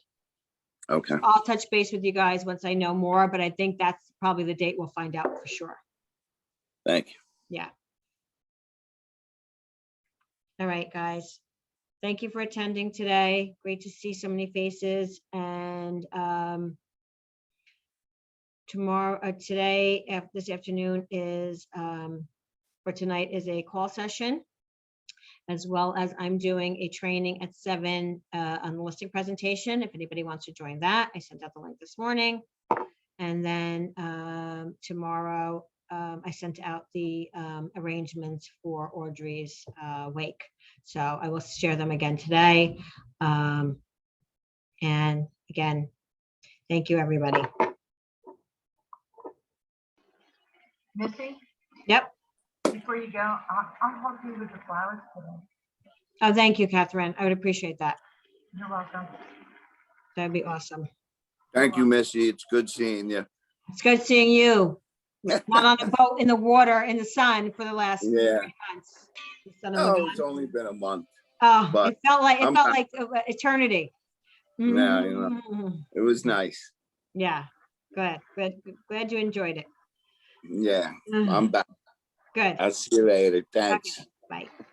[SPEAKER 21] Okay.
[SPEAKER 1] I'll touch base with you guys once I know more, but I think that's probably the date we'll find out for sure.
[SPEAKER 21] Thank you.
[SPEAKER 1] Yeah. All right, guys. Thank you for attending today. Great to see so many faces. And today, this afternoon is, for tonight is a call session, as well as I'm doing a training at 7 on the listing presentation. If anybody wants to join that, I sent out the link this morning. And then tomorrow, I sent out the arrangements for Audrey's wake. So I will share them again today. And again, thank you, everybody.
[SPEAKER 2] Missy,
[SPEAKER 1] Yep.
[SPEAKER 2] before you go, I'm helping you with the flowers today.
[SPEAKER 1] Oh, thank you, Catherine. I would appreciate that.
[SPEAKER 2] You're welcome.
[SPEAKER 1] That'd be awesome.
[SPEAKER 21] Thank you, Missy. It's good seeing you.
[SPEAKER 1] It's good seeing you. Not on a boat in the water in the sun for the last 3 months. You son of a
[SPEAKER 21] Oh,
[SPEAKER 1] gun.
[SPEAKER 21] it's only been a month.
[SPEAKER 1] Oh,
[SPEAKER 21] but
[SPEAKER 1] it felt like
[SPEAKER 21] I'm-
[SPEAKER 1] eternity.
[SPEAKER 21] Yeah, you know,
[SPEAKER 1] Mhm.
[SPEAKER 21] it was nice.
[SPEAKER 1] Yeah. Glad you enjoyed it.
[SPEAKER 21] Yeah,
[SPEAKER 1] Mhm.
[SPEAKER 21] I'm back.
[SPEAKER 1] Good.
[SPEAKER 21] I'll see you later. Thanks.
[SPEAKER 1] Okay, bye.